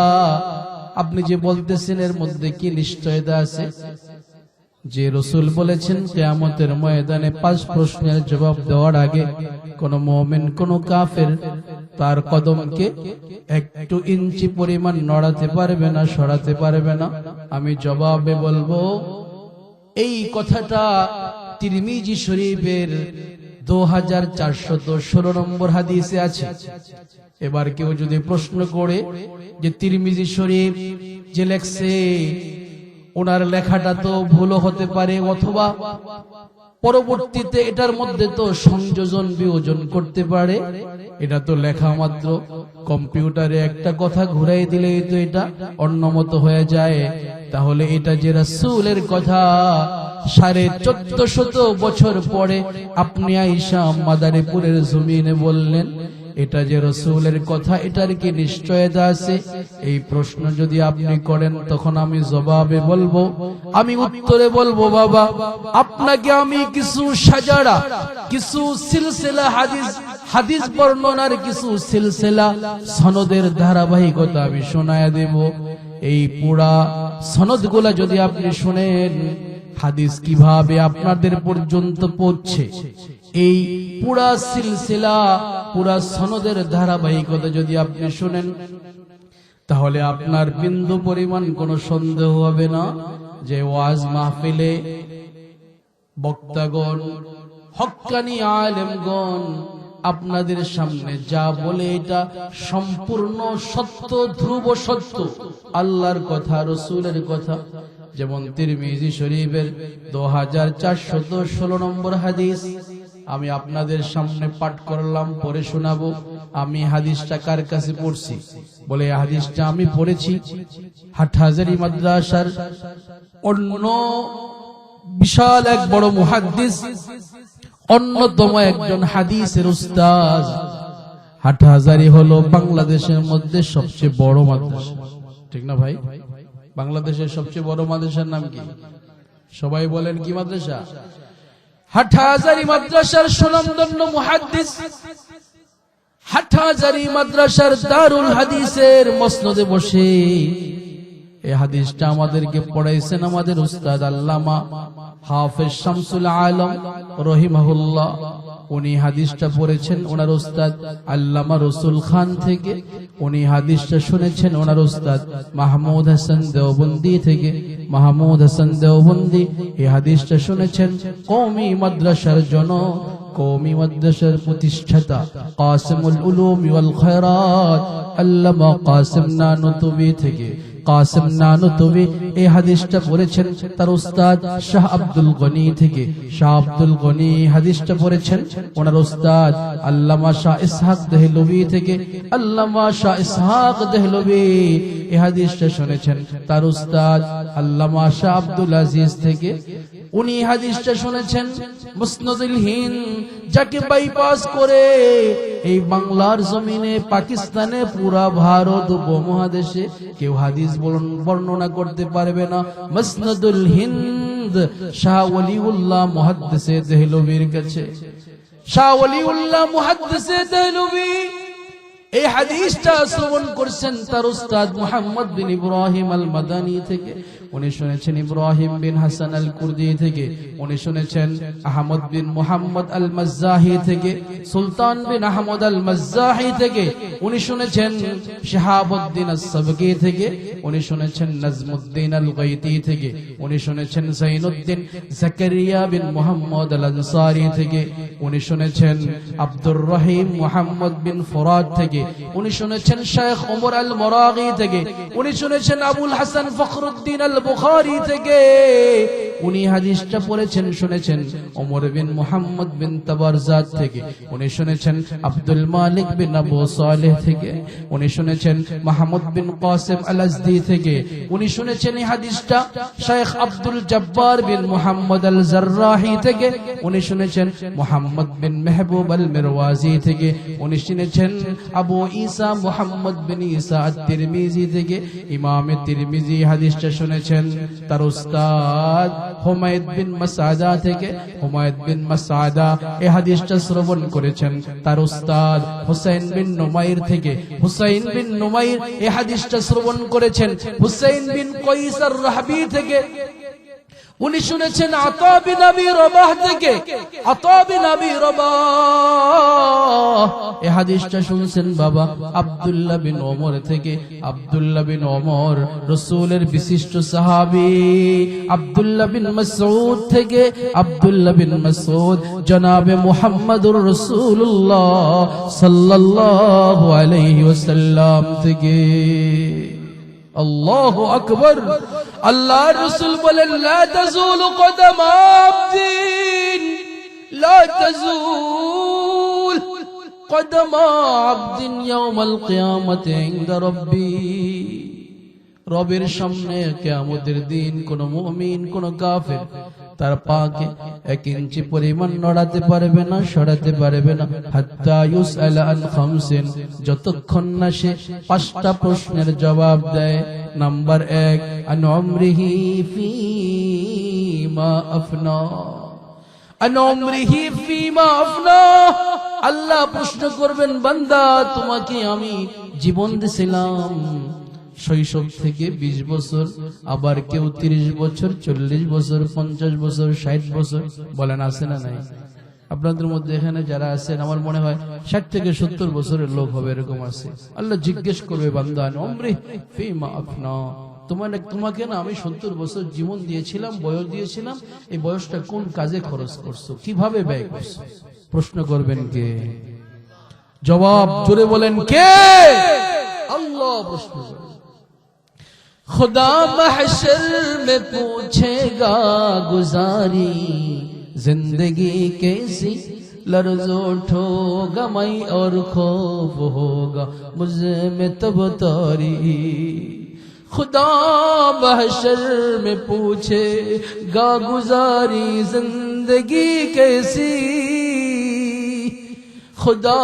আপনি যে বলতেছেন, এর মধ্যে কি নিশ্চয়তা আছে? যে রাসূল বলেছেন কিয়ামতের ময়দানে 5 প্রশ্নের জবাব দেওয়ার আগে কোন মুমিন, কোন কাফের তার কদমকে 1 ইঞ্চি পরিমাণ নড়াতে পারবে না, সরাতে পারবে না। আমি জবাবে বলবো, এই কথাটা তিরমিজি শরীফের 2416 নম্বর হাদিসে আছে। এবার কেউ যদি প্রশ্ন করে যে তিরমিজি শরীফ যে লেখছে, ওনার লেখাটা তো ভুলও হতে পারে, অথবা পরবর্তীতে এটার মধ্যে তো সংযোজন বিয়োজন করতে পারে, এটা তো লেখা মাত্র, কম্পিউটারে একটা কথা ঘুরাই দিলেই তো এটা অন্যমত হয়ে যায়। তাহলে এটা যে রাসূলের কথা, 1450 বছর পরে আপনি আয়েশা মাদারীপুরের জমিনে বললেন, এটা যে রাসূলের কথা, এটার কি নিশ্চয়তা আছে? এই প্রশ্ন যদি আপনি করেন, তখন আমি জবাবে বলবো, আমি উত্তরে বলবো, বাবা, আপনাকে আমি কিছু সাজারা, কিছু সিলসিলা হাদিস বর্ণনার কিছু সিলসিলা সনদের ধারাবাহিকতা আমি শোনায়া দেব। এই পুরা সনদগুলা যদি আপনি শুনেন, হাদিস কিভাবে আপনাদের পর্যন্ত পৌঁছে, এই পুরা সিলসিলা, পুরা সনদের ধারাবাহিকতা যদি আপনি শুনেন, তাহলে আপনার বিন্দু পরিমাণ কোনো সন্দেহ হবে না যে ওয়াজ মাহফিলে বক্তাগণ, হক্কানি আলেমগণ আপনাদের সামনে যা বলে, এটা সম্পূর্ণ সত্য, ধ্রুব সত্য, আল্লাহর কথা, রাসূলের কথা। যেমন তিরমিজি শরীফের 2416 নম্বর হাদিস আমি আপনাদের সামনে পাঠ করলাম, পড়ে শোনাবো। আমি হাদিসটা কার কাছে পড়ছি? বলে হাদিসটা আমি পড়েছি হাটহাজারী মাদ্রাসার অন্য বিশাল এক বড় মুহাদ্দিস, অন্যতম একজন হাদিসের উস্তাদ। হাটহাজারী হলো বাংলাদেশের মধ্যে সবচেয়ে বড় মাদ্রাসা, ঠিক না ভাই? বাংলাদেশের সবচেয়ে বড় মাদ্রাসার নাম কি? সবাই বলেন কি মাদ্রাসা? হাটহাজারী মাদ্রাসার সুনামধন্য মুহাদ্দিস, হাটহাজারী মাদ্রাসার দারুল হাদিসের মসনদে বসে এই হাদিসটা আমাদেরকে পড়াইছেন আমাদের উস্তাদ আল্লামা হাফেজ শামসুল আলম রহিমাহুল্লাহ। উনি হাদিসটা পড়েছেন ওনার উস্তাদ আল্লামা রসুল খান থেকে। উনি হাদিসটা শুনেছেন ওনার উস্তাদ মাহমুদ হাসান দেওবন্দি থেকে। মাহমুদ হাসান দেওবন্দি এই হাদিসটা শুনেছেন কওমি মাদ্রাসার জনক, কওমি মাদ্রাসার প্রতিষ্ঠাতা কাসিমুল উলুম ওয়াল খায়রাত আল্লামা কাসিম নানুতুবি থেকে। কাসিম নানুতুবি এই হাদিসটা পড়েছেন তার উস্তাদ শাহ আব্দুল গনি থেকে। শাহ আব্দুল গনি হাদিসটা পড়েছেন ওনার উস্তাদ আল্লামা শাহ ইসহাক দেহলভি থেকে। আল্লামা শাহ ইসহাক দেহলভি এই হাদিসটা শুনেছেন তার উস্তাদ আল্লামা শাহ আব্দুল আজিজ থেকে। উনি হাদিসটা শুনেছেন মুসনাদুল হিন্দ, যাকে বাইপাস করে এই বাংলার জমিনে, পাকিস্তানে, পুরা ভারত উপমহাদেশে কেউ হাদিস বর্ণনা করতে পারবে না। মুসনাদুল হিন্দ শাহ ওলিউল্লাহ মুহাদ্দিসে দেহলভির কাছে। শাহ ওলিউল্লাহ মুহাদ্দিসে দেহলভি এই হাদিসটা শ্রবণ করছেন তার উস্তাদ মুহাম্মদ বিন ইব্রাহিম আল মাদানী থেকে, উনি শুনেছেন ইব্রাহিম বিন হাসান আল কুরদি থেকে, উনি শুনেছেন আহমদ বিন মুহাম্মদ আল মাজ্জাহি থেকে, সুলতান বিন আহমদ আল মাজ্জাহি থেকে, উনি শুনেছেন শিহাবউদ্দিন আস-সাবকি থেকে, উনি শুনেছেন নাজমুদ্দিন আল গাইতি থেকে, উনি শুনেছেন জাইনুদ্দিন জাকারিয়া বিন মুহাম্মদ আল আনসারী থেকে, উনি শুনেছেন আব্দুর রহিম মুহাম্মদ বিন ফুরাদ থেকে, উনি শুনেছেন শেখ ওমর আল মুরাগি থেকে, উনি শুনেছেন আবুল হাসান ফখরুদ্দিন আল বুখারী থেকে, উনি হাদিসটা পড়েছেন শুনেছেন ওমর বিন মুহাম্মদ বিন তাবারজাত থেকে, উনি শুনেছেন আব্দুল মালিক বিন আবু সালেহ থেকে, উনি শুনেছেন মাহমুদ বিন কাসিম আল আজদি থেকে, উনি শুনেছেন এই হাদিসটা শেখ আব্দুল জব্বার বিন মুহাম্মদ আল জাররাহি থেকে, উনি শুনেছেন মুহাম্মদ বিন মেহবুব আল মিরওয়াজি থেকে, উনি শুনেছেন আবু ঈসা মুহাম্মদ বিন ঈসা আত-তিরমিজি থেকে। ইমাম তিরমিজি হাদিসটা শুনেছেন তার উস্তাদ হুমায়দ বিন মাসআদা থেকে, হুমায়দ বিন মাসআদা এই হাদিসটা শ্রবণ করেছেন তার উস্তাদ হুসাইন বিন নুমাইর থেকে, হুসাইন বিন নুমাইর এই হাদিসটা শ্রবণ করেছেন হুসাইন বিন কয়স আর-রাহবি থেকে, উনি শুনেছেন আতা বিন আবি রবাহ থেকে, আতা বিন আবি রবাহ এই হাদিসটা শুনছেন বাবা আব্দুল্লাহ বিন ওমর থেকে, আব্দুল্লাহ বিন ওমর রাসূলের বিশিষ্ট সাহাবী, আব্দুল্লাহ বিন মাসউদ থেকে, আব্দুল্লাহ বিন মাসউদ জনাবে মুহাম্মদুর রাসূলুল্লাহ সাল্লাল্লাহু আলাইহি ওয়াসাল্লাম থেকে। আল্লাহু আকবার। আল্লাহর রাসূল বলেন লা তাজুলু কদামা আবদিন, লা তাজুল কদামা আবদিন ইয়াউমাল কিয়ামাতি ইনদা রাব্বি। রবের সামনে কিয়ামতের দিন কোন মুমিন কোন কাফের তার পাকে 1 ইঞ্চি পরিমাণ নড়াতে পারবে না, সরাতে পারবে না, হাত্তা ইউসআলা আন খামসিন, যতক্ষণ না সে 5টা প্রশ্নের জবাব দেয়। নাম্বার 1 আন উমরিহি ফীমা আফনা, আন উমরিহি ফীমা আফনা। আল্লাহ প্রশ্ন করবেন বান্দা তোমাকে আমি জীবন দিয়েছিলাম শৈশব থেকে 20 বছর, আবার কেউ 30 বছর, 40 বছর, 50 বছর, 60 বছর, বলেন আছে না নাই? আপনাদের মধ্যে এখানে যারা আছেন আমার মনে হয় 60 থেকে 70 বছরের লোক হবে, এরকম আছে। আল্লাহ জিজ্ঞেস করবে বান্দা উমরি ফীমা আফনা, তোমাকে না আমি 70 বছর জীবন দিয়েছিলাম, বয়স দিয়েছিলাম, এই বয়সটা কোন কাজে খরচ করছো, কিভাবে ব্যয় করছো? প্রশ্ন করবেন কে? জবাব জোরে বলেন কে? আল্লাহ প্রশ্ন করবেন। खुदा महशर में पूछेगा गुजारी, जिंदगी कैसी लर्ज़ो ठोगा मई और खौफ होगा मुझ में तब तारी। खुदा महशर में पूछेगा गुजारी, जिंदगी कैसी, खुदा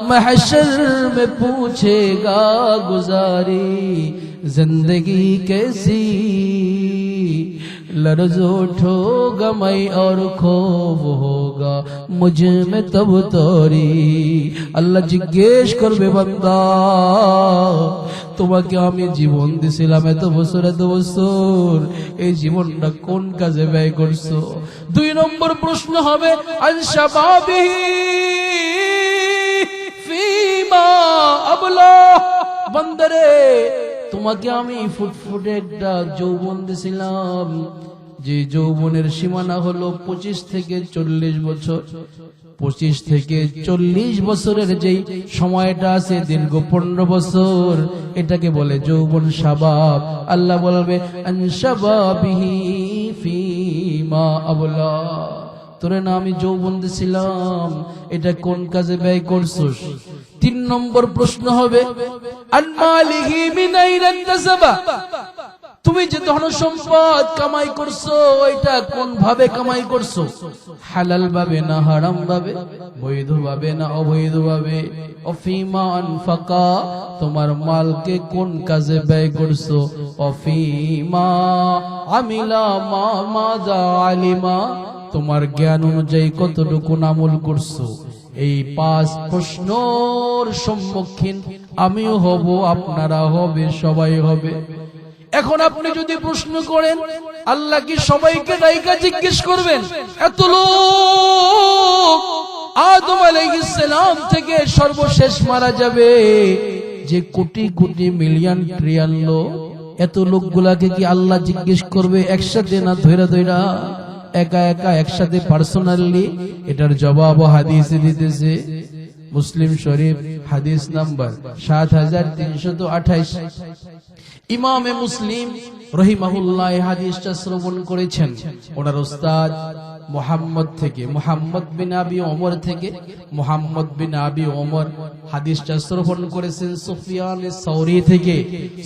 महशर में पूछेगा गुजारी, जिंदगी कैसी लर्ज़ उठोगा मैं और खौफ होगा मुझ में तब तोरी। আল্লাহ জিজ্ঞেস করবে বান্দা তোমাকে আমি জীবন দিয়েছিলাম এত বছর, এই জীবনটা কোন কাজে ব্যয় করছো? 2 নম্বর প্রশ্ন হবে আন শাবাবিহি ফীমা আবলা। বান্দারে তোমাকে আমি ফুটফুটে একটা যৌবন দিয়েছিলাম, যে যৌবনের সীমানা হলো 25 থেকে 40 বছর। 25 থেকে 40 বছরের যেই সময়টা আছে দীর্ঘ 15 বছর, এটাকে বলে যৌবন, শাবাব। আল্লাহ বলবে আন শাবাবিহি ফীমা আবলা, তোরে না আমি যৌবন দিয়েছিলাম, এটা কোন কাজে ব্যয় করছস? 3 নম্বর প্রশ্ন হবে আন মালিহি মিন আইনা ইকতাসাবা, তুমি যে ধন সম্পদ কামাই করছো এটা কোন ভাবে কামাই করছো? হালাল ভাবে না হারাম ভাবে, বৈধ ভাবে না অবৈধ ভাবে? অফিমা আনফাকা, তোমার মালকে কোন কাজে ব্যয় করছো? অফিমা আমিলা মা মাযা আলিমা, তোমার জ্ঞান অনুযায়ী কতটুকু আমল করছো? এই 5 প্রশ্নের সম্মুখীন আমিও হব, আপনারা হবে, সবাই হবে। এখন আপনি যদি প্রশ্ন করেন আল্লাহ কি সবাইকে ডাইকা জিজ্ঞেস করবেন? এত লোক আদম আলাইহিস সালাম থেকে সর্বশেষ মারা যাবে, যে কোটি কোটি মিলিয়ন ট্রিলিয়ন লোক, এত লোকগুলাকে কি আল্লাহ জিজ্ঞেস করবে একসাথে, না ধৈরা ধৈরা একা একা একসাথে পার্সোনালি? এটার জবাব হাদিসে দিতেছে। মুসলিম শরীফ হাদিস নাম্বার 7328। ইমামে মুসলিম রহিমাহুল্লাহ হাদিসটা শ্রবণ করেছেন ওনার উস্তাদ মুহাম্মদ থেকে, মুহাম্মদ বিন আবি ওমর থেকে। মুহাম্মদ বিন আবি ওমর হাদিসটা শ্রবণ করেছেন সুফিয়ান আস-সাউরি থেকে।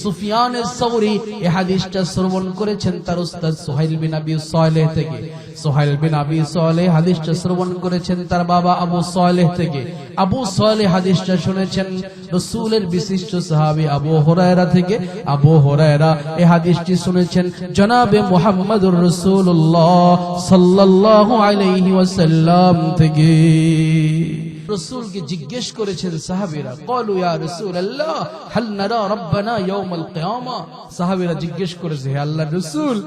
সুফিয়ান আস-সাউরি এই হাদিসটা শ্রবণ করেছেন তার উস্তাদ সুহাইল বিন আবি সালেহ থেকে। সুহাইল বিন আবি সালেহ হাদিসটা শ্রবণ করেছেন তার বাবা আবু সালেহ থেকে। আবু সালেহ হাদিসটা শুনেছেন রাসূলের বিশিষ্ট সাহাবী আবু হুরায়রা থেকে। আবু হুরায়রা এই হাদিসটি শুনেছেন জনাবে মুহাম্মদুর রাসূলুল্লাহ সাল্লাল্লাহু আলাইহি ওয়াসাল্লাম থেকে। রাসূলকে জিজ্ঞেস করেছেন সাহাবীরা, ক্বালু ইয়া রাসূলুল্লাহ হাল নারা রাব্বানা ইয়াউমাল কিয়ামা। সাহাবীরা জিজ্ঞেস করেছে, হে আল্লাহর রাসূল,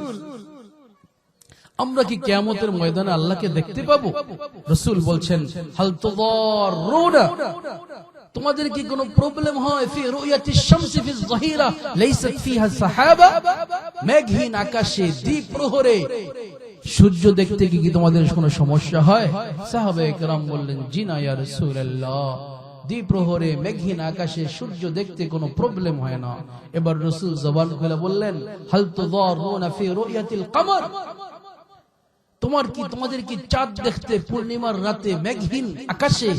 আমরা কি কিয়ামতের ময়দানে আল্লাহকে দেখতে পাবো? রাসূল বলছেন, হাল তুদাররুনা, তোমাদের কি কোনো প্রবলেম হয় ফি রুয়াতিশ শামসি ফিজ যাহিরা লাইসাত ফিহা সাহাবা? মেঘহীন আকাশে দ্বীপ প্রহরে সূর্য দেখতে কি তোমাদের কোনো সমস্যা হয়? সাহাবায়ে কেরাম বললেন, জি না ইয়া রাসূলুল্লাহ, দ্বীপ প্রহরে মেঘহীন আকাশে সূর্য দেখতে কোনো প্রবলেম হয় না। এবার রাসূল জবান খুলে বললেন, হাল তুদাররুনা ফি রুয়াতিল কমর, তোমাদের কি চাঁদ দেখতে পূর্ণিমার রাতে মেঘহীন আকাশে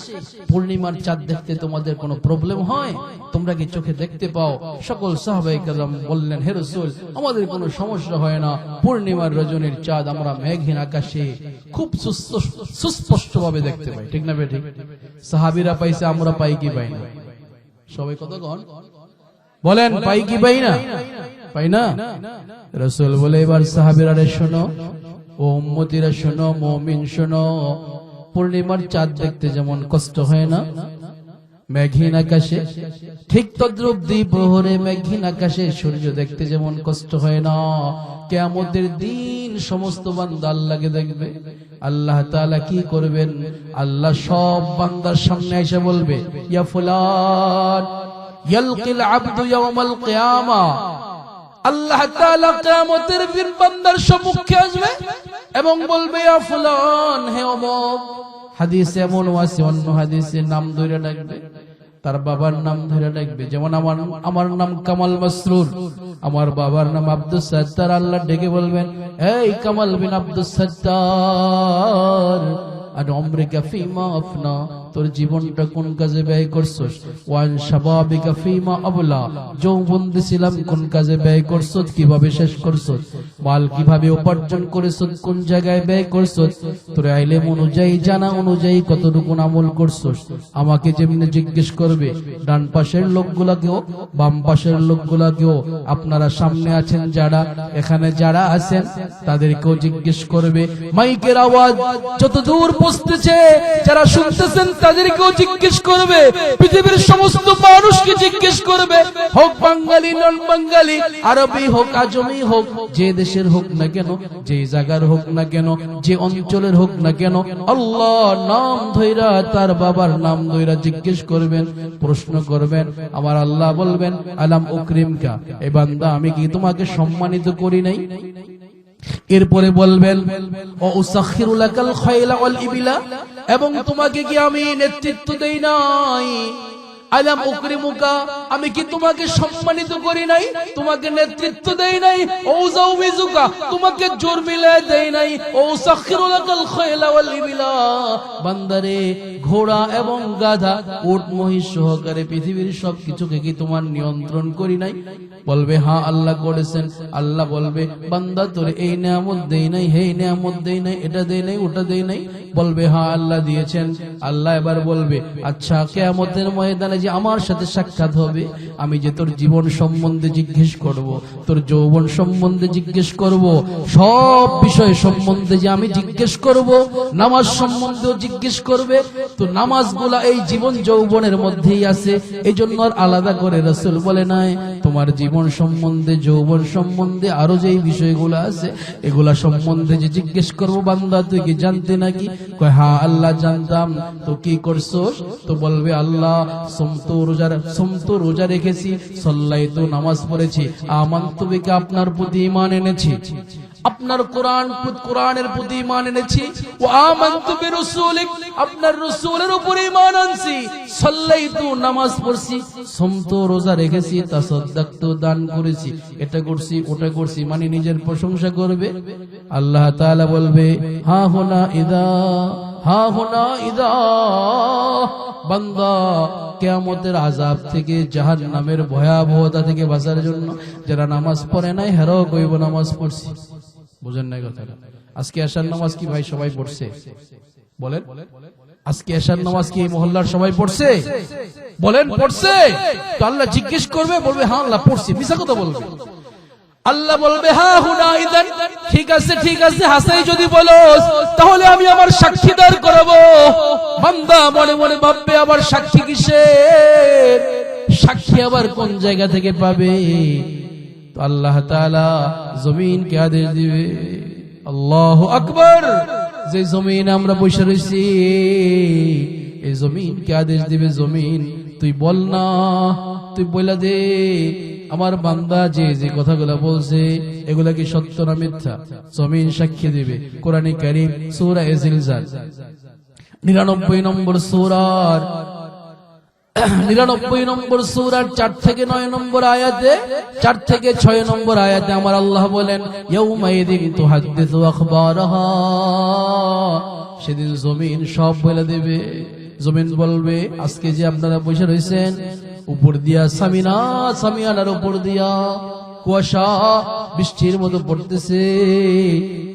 পূর্ণিমার চাঁদ দেখতে তোমাদের কোনো প্রবলেম হয়? তোমরা কি চোখে দেখতে পাও? সকল সাহাবায়ে কেরাম বললেন, হে রাসূল, আমাদের কোনো সমস্যা হয় না, পূর্ণিমার রজনীর চাঁদ আমরা মেঘহীন আকাশে খুব সুস্পষ্টভাবে দেখতে পাই। ঠিক না বেঠিক? সাহাবীরা পাইছে, আমরা পাই কি পাই না? সবাই কতক্ষণ বলেন, পাই কি পাই না? পাই না। রাসূল বলে, এবার সাহাবীরা শোনো, ও উম্মতিরা শোনো, মুমিন শোনো, পূর্ণিমার চাঁদ দেখতে যেমন কষ্ট হয় না মেঘহীন আকাশে, ঠিক তদ্রূপ দ্বীপ প্রহরে মেঘহীন আকাশে সূর্য দেখতে যেমন কষ্ট হয় না, কিয়ামতের দিন সমস্ত বান্দা আল্লাহকে দেখবে। আল্লাহ তাআলা কি করবেন? আল্লাহ সব বান্দার সামনে এসে বলবে, ইয়া ফুলান ইয়ালকিল আবদু ইয়াউমাল কিয়ামা। আল্লাহ তাআলা কিয়ামতের দিন বান্দার সম্মুখে আসবে এবং বলবে, ইয়া ফুলান, হে অমুক। হাদিসে এমন আছে, অন্য হাদিসে নাম ধরে ডাকবে, তার বাবার নাম ধরে ডাকবে। যেমন আমার নাম কামাল মাসরুর, আমার বাবার নাম আব্দুস সাত্তার। আল্লাহ ডেকে বলবেন, এই কামাল বিন আব্দুস সাত্তার, আর উমরিকা ফিমা আফনা, তোর জীবনটা কোন কাজে ব্যয় করছস? ওয়ান শাবাবিকা ফিমা আবলা, যৌবন দিছিলাম কোন কাজে ব্যয় করছস? কিভাবে শেষ করছস? মাল কিভাবে উপার্জন করেছস? কোন জায়গায় ব্যয় করছস? তোর ইলম অনুযায়ী, জানা অনুযায়ী কতটুকু আমল করছস? আমাকে যেমনি জিজ্ঞেস করবে, ডান পাশের লোকগুলাকেও বাম পাশের লোকগুলাকেও, আপনারা সামনে আছেন যারা, এখানে যারা আছেন তাদেরকেও জিজ্ঞেস করবে। মাইকের আওয়াজ যত দূর পৌঁছতেছে, যারা শুনতেছেন তাদেরকেও জিজ্ঞেস করবে। পৃথিবীর সমস্ত মানুষকে জিজ্ঞেস করবে, হোক বাঙালি নন বাঙালি, আরবি হোক আজমি হোক, যে দেশের হোক না কেন, যে জায়গার হোক না কেন, যে অঞ্চলের হোক না কেন, আল্লাহ নাম ধইরা, তার বাবার নাম ধইরা জিজ্ঞেস করবেন, প্রশ্ন করবেন। আমার আল্লাহ বলবেন, আলাম উকরিমকা, এ বান্দা আমি কি তোমাকে সম্মানিত করি নাই? এরপরে বলবেন, ও উসাখিরু লাকাল খায়লা ওয়াল ইবিলা, এবং তোমাকে কি আমি নেতৃত্ব দেই নাই? আলাম উকরিমুকা, আমি কি তোমাকে সম্মানিত করি নাই, তোমাকে নেতৃত্ব দেই নাই? ও জাউমিজুকা, তোমাকে জোর মিলায় দেই নাই? ও উসাখিরু লাকাল খায়লা ওয়াল ইবিলা, বান্দারে ঘোড়া এবং গাধা, উট মহিষ সহকারে পৃথিবীর সবকিছুকে কি তোমার নিয়ন্ত্রণ করি নাই? বলবে, হ্যাঁ আল্লাহ করেছেন। আল্লাহ বলবে, বান্দা তোর এই নিয়ামত দেই নাই, হে নিয়ামত দেই নাই, এটা দেই নাই, ওটা দেই নাই? বলবে, হ্যাঁ আল্লাহ দিয়েছেন। আল্লাহ এবার বলবে, আচ্ছা কিয়ামতের ময়দানে যে আমার সাথে সাক্ষাৎ হবে, আমি যে তোর জীবন সম্বন্ধে জিজ্ঞেস করব, তোর যৌবন সম্বন্ধে জিজ্ঞেস করব, সব বিষয় সম্বন্ধে যে আমি জিজ্ঞেস করব, নামাজ সম্বন্ধেও জিজ্ঞেস করবে। তো নামাজগুলা এই জীবন যৌবনের মধ্যেই আছে, এই জন্য আর আলাদা করে রাসূল বলে নাই। তোমার জীবন সম্বন্ধে, যৌবন সম্বন্ধে আরো যেই বিষয়গুলো আছে, এগুলা সম্বন্ধে যে জিজ্ঞেস করবো, বান্দা তুই কি জানতে নাকি? কয় হ্যাঁ আল্লাহ জানতাম। তো কি করছোস? তো বলবে আল্লাহ সমতো রোজা রেখেছি, সাল্লাইতু নামাজ পড়েছি, আমানতু বিকা আপনার প্রতি ঈমান এনেছি, আপনার কোরআনের প্রতি ঈমান এনেছি, ওয়া আমানতু বিরাসূলিক আপনার রাসূলের উপরে ঈমান আনছি, সাল্লাইতু নামাজ পড়ছি, সমতো রোজা রেখেছি, তাসাদদাকতু দান করেছি, এটা করছি ওটা করছি, মানে নিজের প্রশংসা করবে। আল্লাহ তাআলা বলবে হা হুনা ইদা বান্দা, কিয়ামতের আযাব থেকে, জাহান্নামের ভয়াবহতা থেকে বাঁচার জন্য যারা নামাজ পড়ে নাই, হেরাও কইব নামাজ পড়ছি। বুঝেন নাই কথাটা? আজকে এশার নামাজ কি ভাই সবাই পড়ছে? বলেন, আজকে এশার নামাজ কি এই মহল্লার সবাই পড়ছে? বলেন পড়ছে? তো আল্লাহ জিজ্ঞেস করবে, বলবে হ্যাঁ আল্লাহ পড়ছি, মিছা কথা বলবে। আল্লাহ বলবে হ্যাঁ হুনা ইদান, ঠিক আছে ঠিক আছে, হাসাই যদি বলোস তাহলে আমি আমার সাক্ষী দাঁড় করাবো। বান্দা মনে মনে ভাববে আবার সাক্ষী কিসের? সাক্ষী আবার কোন জায়গা থেকে পাবে? তো আল্লাহ তাআলা জমিনকে আদেশ দিবে, আল্লাহু আকবার, যে জমিন আমরা বসে রয়েছি এই জমিনকে আদেশ দিবে, জমিন তুই বল না, তুই বলে দে আমার বান্দা যে যে কথাগুলো বলছে এগুলা কি সত্য না মিথ্যা? জমিন সাক্ষী দিবে। কোরআনে কারীম সূরা জিলজাল 99 নম্বর সূরার 99 নম্বর সূরার 4 থেকে 9 নম্বর আয়াতে, 4 থেকে 6 নম্বর আয়াতে আমার আল্লাহ বলেন ইয়াউমাইযিন তুহাদ্দিসু আখবারাহা, সেদিন জমিন সব বলে দেবে। জমিন বলবে আজকে যে আপনারা বসে রয়েছেন, উপর দিয়া সামিয়ানার উপর দিয়া কুয়াশা বৃষ্টির মতো পড়তেছে,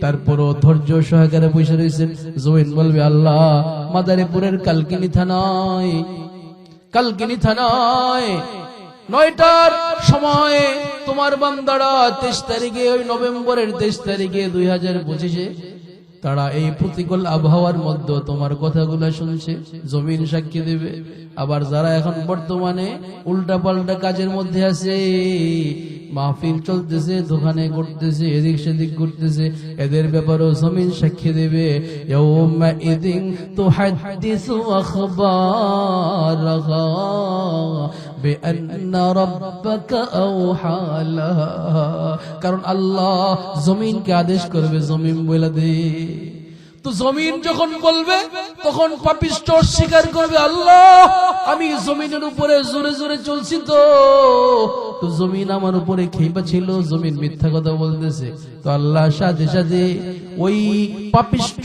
তারপরও ধৈর্য সহকারে বসে রয়েছেন। জমিন বলবে আল্লাহ মাদারীপুরের কালকিনি থানায় 9টার সময় তোমার বান্দারা 23 তারিখে, ওই নভেম্বরের 23 তারিখে 2025-এ তারা এই প্রতিকূল আবহাওয়ার মধ্যে তোমার কথাগুলো শুনছে, জমিন সাক্ষী দেবে। আবার যারা এখন বর্তমানে উল্টা পাল্টা কাজের মধ্যে আছে, মাহফিল চলতেছে, দোকানে করতেছে, এদিক সেদিক করতেছে, এদের ব্যাপারেও জমিন সাক্ষী দেবে। ইয়াউমাইযিন তুহাদ্দিসু আখবারাহা বিআন্না রাব্বাকা আওহা লাহা, কারণ আল্লাহ জমিনকে আদেশ করবে, জমিন বলে দে। তো জমিন যখন বলবে তখন পাপিষ্ঠ অস্বীকার করবে, আল্লাহ আমি জমিনের উপরে জোরে জোরে চলছি, তো জমিন আমার উপরে খেপা ছিল, জমিন মিথ্যা কথা বলতেছে। তো আল্লাহ সাথে সাথে ওই পাপিষ্ঠ,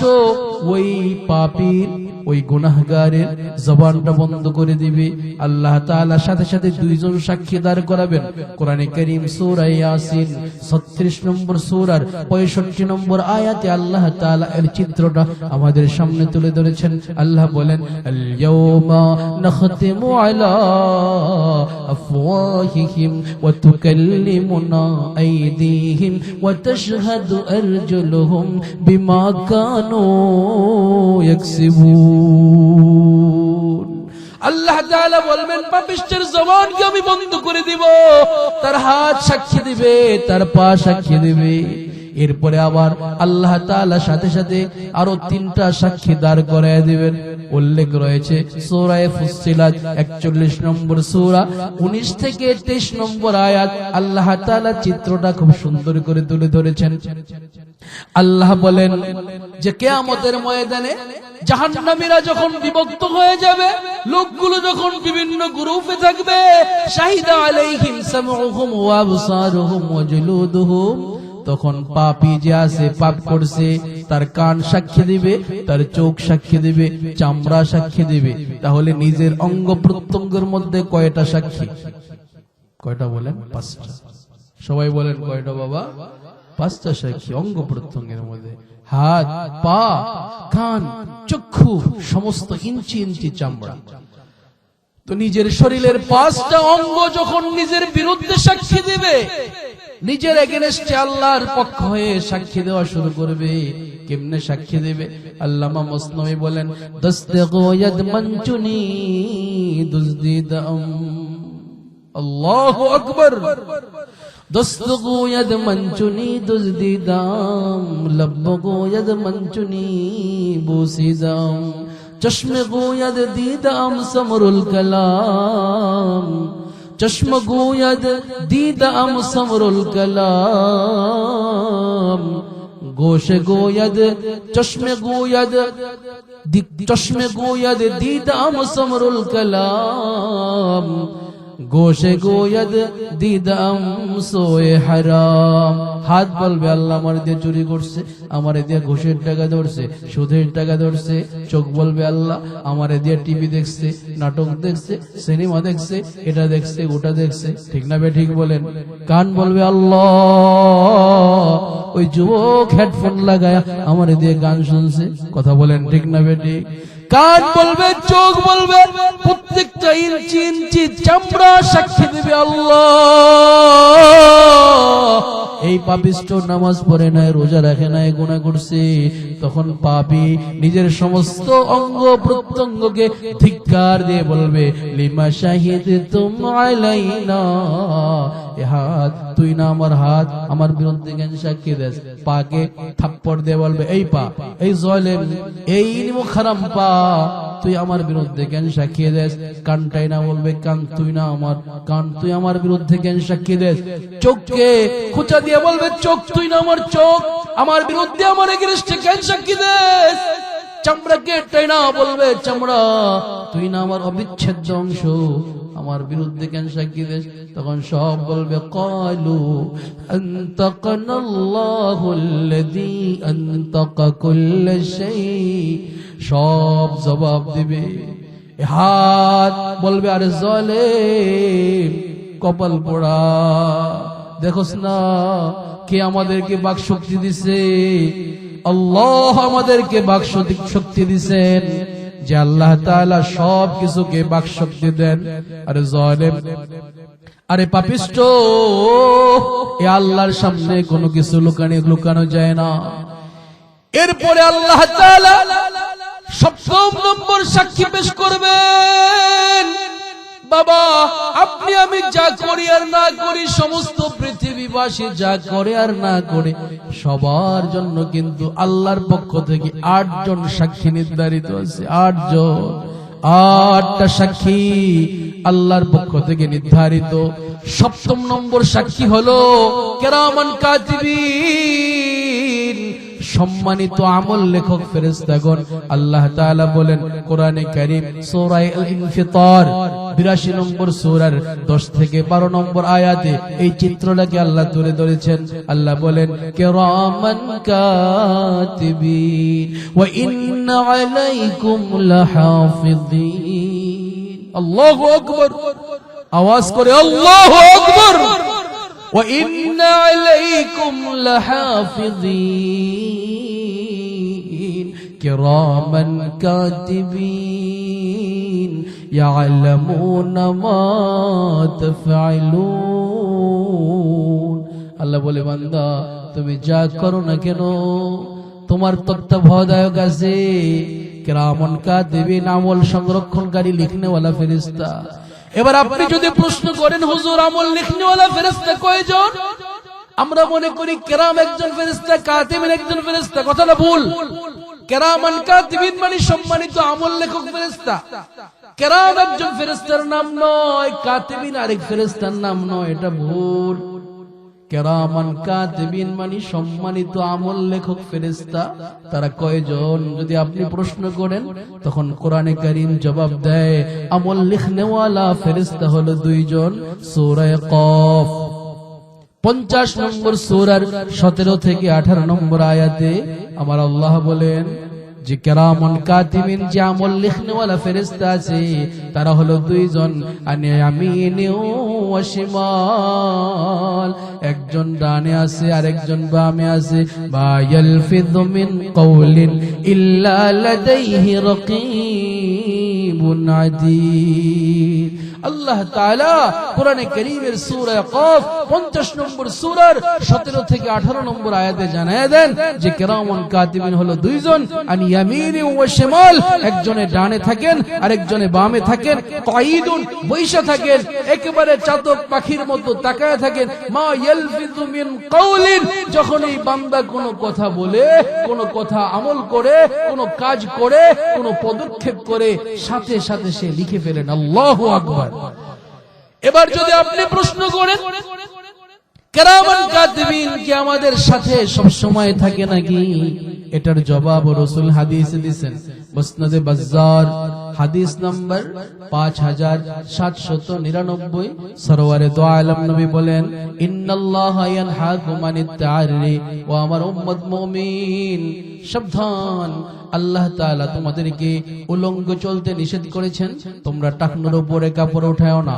ওই পাপীর, ওই গুনাহগারের জবানটা বন্ধ করে দিবে। আল্লাহ তাআলা সাথে সাথে দুইজন সাক্ষী দাঁড় করাবেন। কোরআনে কারীম সূরা ইয়াসিন 36 নম্বর সূরার 65 নম্বর আয়াতে আল্লাহ তাআলা এর চিত্রটা আমাদের সামনে তুলে ধরেছেন। আল্লাহ বলেন আল ইয়াউমা নাখতিমু আলা আফওয়াহিহিম ওয়া তুকাল্লিমুনা আইদিহিম ওয়া তাশহাদু আরজুলুহুম বিমা কানু ইয়াকসিবুন। আল্লাহ তাআলা বলবেন পাপিষ্ঠের জবানকে আমি বন্ধ করে দিব, তার হাত সাক্ষী দিবে, তার পা সাক্ষী দিবে। এরপরে আবার আল্লাহ তাআলা সাথে সাথে আরো 3টা সাক্ষী দাঁড় করায় দিবেন। উল্লেখ রয়েছে সূরা ফুসসিলাত 41 নম্বর সূরা 19 থেকে 23 নম্বর আয়াত। আল্লাহ তাআলা চিত্রটা খুব সুন্দর করে তুলে ধরেছেন। আল্লাহ বলেন যে কিয়ামতের ময়দানে জাহান্নামীরা যখন বিভক্ত হয়ে যাবে, লোকগুলো যখন বিভিন্ন গ্রুপে থাকবে, শাহিদা আলাইহিম সামউহুম ওয়া আবসারুহুম ওয়া জুলুদুহুম, তখন পাপী যে আছে, পাপ করছে, তার কান সাক্ষী দিবে, তার চোখ সাক্ষী দিবে, চামড়া সাক্ষী দিবে। তাহলে নিজের অঙ্গ প্রত্যঙ্গের মধ্যে কয়টা সাক্ষী? কয়টা বলেন? 5টা। সবাই বলেন কয়টা বাবা? 5টা সাক্ষী অঙ্গ প্রত্যঙ্গের মধ্যে। হাত, পা, কান, চক্ষু, সমস্ত ইঞ্চি ইঞ্চি চামড়া। তো নিজের শরীরের 5টা অঙ্গ যখন নিজের বিরুদ্ধে সাক্ষী দিবে, নিজের এগেনস্টে আল্লাহর পক্ষ হয়ে সাক্ষী দেওয়া শুরু করবে, কেমনে সাক্ষী দেবে? আল্লামা মুসনবী বলেন, দস্তগো ইয়াদ মনচুনি দুজদিদাম, আল্লাহু আকবার। দস্তগো ইয়াদ মনচুনি দুজদিদাম, লব্বগো ইয়াদ মনচুনি বুসিদাম, চশমে গোয়াদ দিদাম সমরুল কালাম, চশমে গোয়াদ দিদাম সমরুল কালাম, গোশে গোয়াদ চশমে গোয়াদ দিদাম সমরুল কালাম, গোশে গোয়াদ দিদাম সোয়ে হারাম। হাত বলবে আল্লাহ আমার দিয়ে চুরি করছে, আমার দিয়ে ঘুষের টাকা ধরছে, সুদের টাকা ধরছে। চোখ বলবে আল্লাহ আমার দিয়ে টিভি দেখছে, নাটক দেখছে, সিনেমা দেখছে, এটা দেখছে, ওটা দেখছে। ঠিক না বে ঠিক বলেন? কান বলবে আল্লাহ ওই যুবক হেডফোন লাগায় আমার দিয়ে গান শুনছে। কথা বলেন ঠিক না বে ঠিক? কান বলবে, চোখ বলবে, প্রত্যেকটা ইঞ্চি ইঞ্চি চামড়া সাক্ষী দিবে আল্লাহ এই পাপিষ্ট নামাজ পড়ে নাই, রোজা রাখে নাই, গুনাহ করছে। তখন পাপী নিজের সমস্ত অঙ্গ প্রত্যঙ্গকে ধিক্কার দিয়ে বলবে, লিমা শাহিদতুম আলাইনা, এ হাত তুই না আমার হাত, আমার বিরুদ্ধে কেন সাক্ষী দেস? পাকে থাপ্পড় দিয়ে বলবে, এই পা, এই জালেম, এই মুখারাম পা, তুই আমার বিরুদ্ধে কেন সাক্ষী দেস? কানটাই না বলবে, কান তুই না আমার, কান তুই আমার বিরুদ্ধে কেন সাক্ষী দেস? চোখকে খুঁচা দিয়ে বলবে, চোখ তুই না আমার চোখ, আমার বিরুদ্ধে আমার এগেইনস্টে কেন সাক্ষী দেস? চামড়াকে টাইনা বলবে, চামড়া তুই না আমার অবিচ্ছেদ্য অংশ, আমার বিরুদ্ধে কেন সাক্ষী দেস? তখন সব বলবে, ক্বালু আনতাকানাল্লাহুল্লাযী আনতাকা কুল্লা শাই, সব জবাব দিবে। হাত বলবে, আরে জালেম, কপাল পোড়া, দেখোস না কে আমাদেরকে বাক শক্তি দিছে? আল্লাহ আমাদেরকে বাক শক্তি দিছেন, যে আল্লাহ তাআলা সব কিছুকে বাক শক্তি দেন। আরে জালেম, আরে পাপিষ্ট, এ আল্লাহর সামনে কোনো কিছু লুকানো যায় না। এরপরে আল্লাহ তাআলা 7 নম্বর সাক্ষী পেশ করবেন। বাবা, আপনি আমি যা করি আর না করি, সমস্ত পৃথিবীবাসী যা করে আর না করে, সবার জন্য কিন্তু আল্লাহর পক্ষ থেকে 8 জন সাক্ষী নির্ধারিত আছে। 8টা সাক্ষী আল্লাহর পক্ষ থেকে নির্ধারিত। 7ম নম্বর সাক্ষী হলো কিরামান কাতিবিন, সম্মানিত আমল লেখক ফেরেশতাগণ। আল্লাহ তাআলা বলেন কোরআনে কারীম সূরা আল-ইনফিতার 82 নম্বর সূরার 10 থেকে 12 নম্বর আয়াতে এই চিত্রটাকে আল্লাহ তুলে ধরেছেন। আল্লাহ বলেন, কিরামান কাতিবিন ওয়া ইন্না আলাইকুম লাহাফিযিন। আল্লাহু আকবার, আওয়াজ করে আল্লাহু আকবার। وَإِنَّ عَلَيْكُمْ لَحَافِظِينَ كِرَامًا كَاتِبِينَ يَعْلَمُونَ مَا تَفْعَلُونَ। আল্লাহ বলে, বান্দা তুমি যা করো না কেন, তোমার তত্ত্বাবধায়ক আছে, কিরামান কাতিবিন, আমল সংরক্ষণকারী লিখনেওয়ালা ফেরেশতা। এবার আপনি যদি প্রশ্ন করেন, হুজুর আমল লিখনেওয়ালা ফেরেশতা কয়জন? আমরা মনে করি কেরাম একজন ফেরেশতা, কাতিবিন একজন ফেরেশতা। কথাটা ভুল। কেরামান কাতিবিন মানে সম্মানিত আমল লেখক ফেরেশতা। কেরাম একজন ফেরেশতার নাম নয়, কাতিবিন আরেক ফেরেশতার নাম নয়, এটা ভুল। কিরামান কাতিবিন মানে সম্মানিত আমল লেখক ফেরেশতা। তারা কয়জন যদি আপনি প্রশ্ন করেন, তখন কোরআনে কারীম জবাব দেয়, আমল লিখনেওয়ালা ফেরেশতা হলো 2 জন। সূরা কফ 50 নম্বর সূরার 17 থেকে 18 নম্বর আয়াতে আমার আল্লাহ বলেন যে কিরামান কাতিবিন, যে আমল লিখনেওয়ালা ফেরেশতা আছে, তারা হলো 2 জন। আনে ইয়ামিনে ওয়া শিমাল, একজন ডানে আছে আর একজন বামে আছে। মা ইয়ালফিযু মিন কওলিন ইল্লা লাদাইহি রাকীবুন আদীদ। আল্লাহ তাআলা কোরআনে কারীমের সূরা কফ 50 নম্বর সূরার 17 থেকে 18 নম্বর আয়াতে জানায় দেন যে কিরামান কাতিবিন হলো দুইজন, আন ইয়ামিনি ওয়া শিমাল, একজনে ডানে থাকেন আরেকজনে বামে থাকেন, কাঈদুন বৈশা থাকেন, একেবারে চাতক পাখির মতো তাকায় থাকেন, মা ইয়ালফিযু মিন কাউলিন, যখন এই বান্দা কোনো কথা বলে, কোনো কথা আমল করে, কোনো কাজ করে, কোনো পদক্ষেপ করে, সাথে সাথে সে লিখে ফেলেন। আল্লাহু আকবার। এবার যদি আপনি প্রশ্ন করেন কিরামান কাতিবিন কি আমাদের সাথে সব সময় থাকে নাকি, এটার জবাব রাসূল হাদিসে দিবেন। মুসনাদে বাজ্জার হাদিস নাম্বার 5799, সরওয়ারে দো আলম নবী বলেন, ইন্নাল্লাহা ইয়ানহাকুম আনিত তাআরি, ও আমার উম্মত মুমিন সাবধান, আল্লাহ তাআলা তোমাদেরকে উলঙ্গ চলতে নিষেধ করেছেন। তোমরা টাকনুর উপরে কাপড় উঠাও না,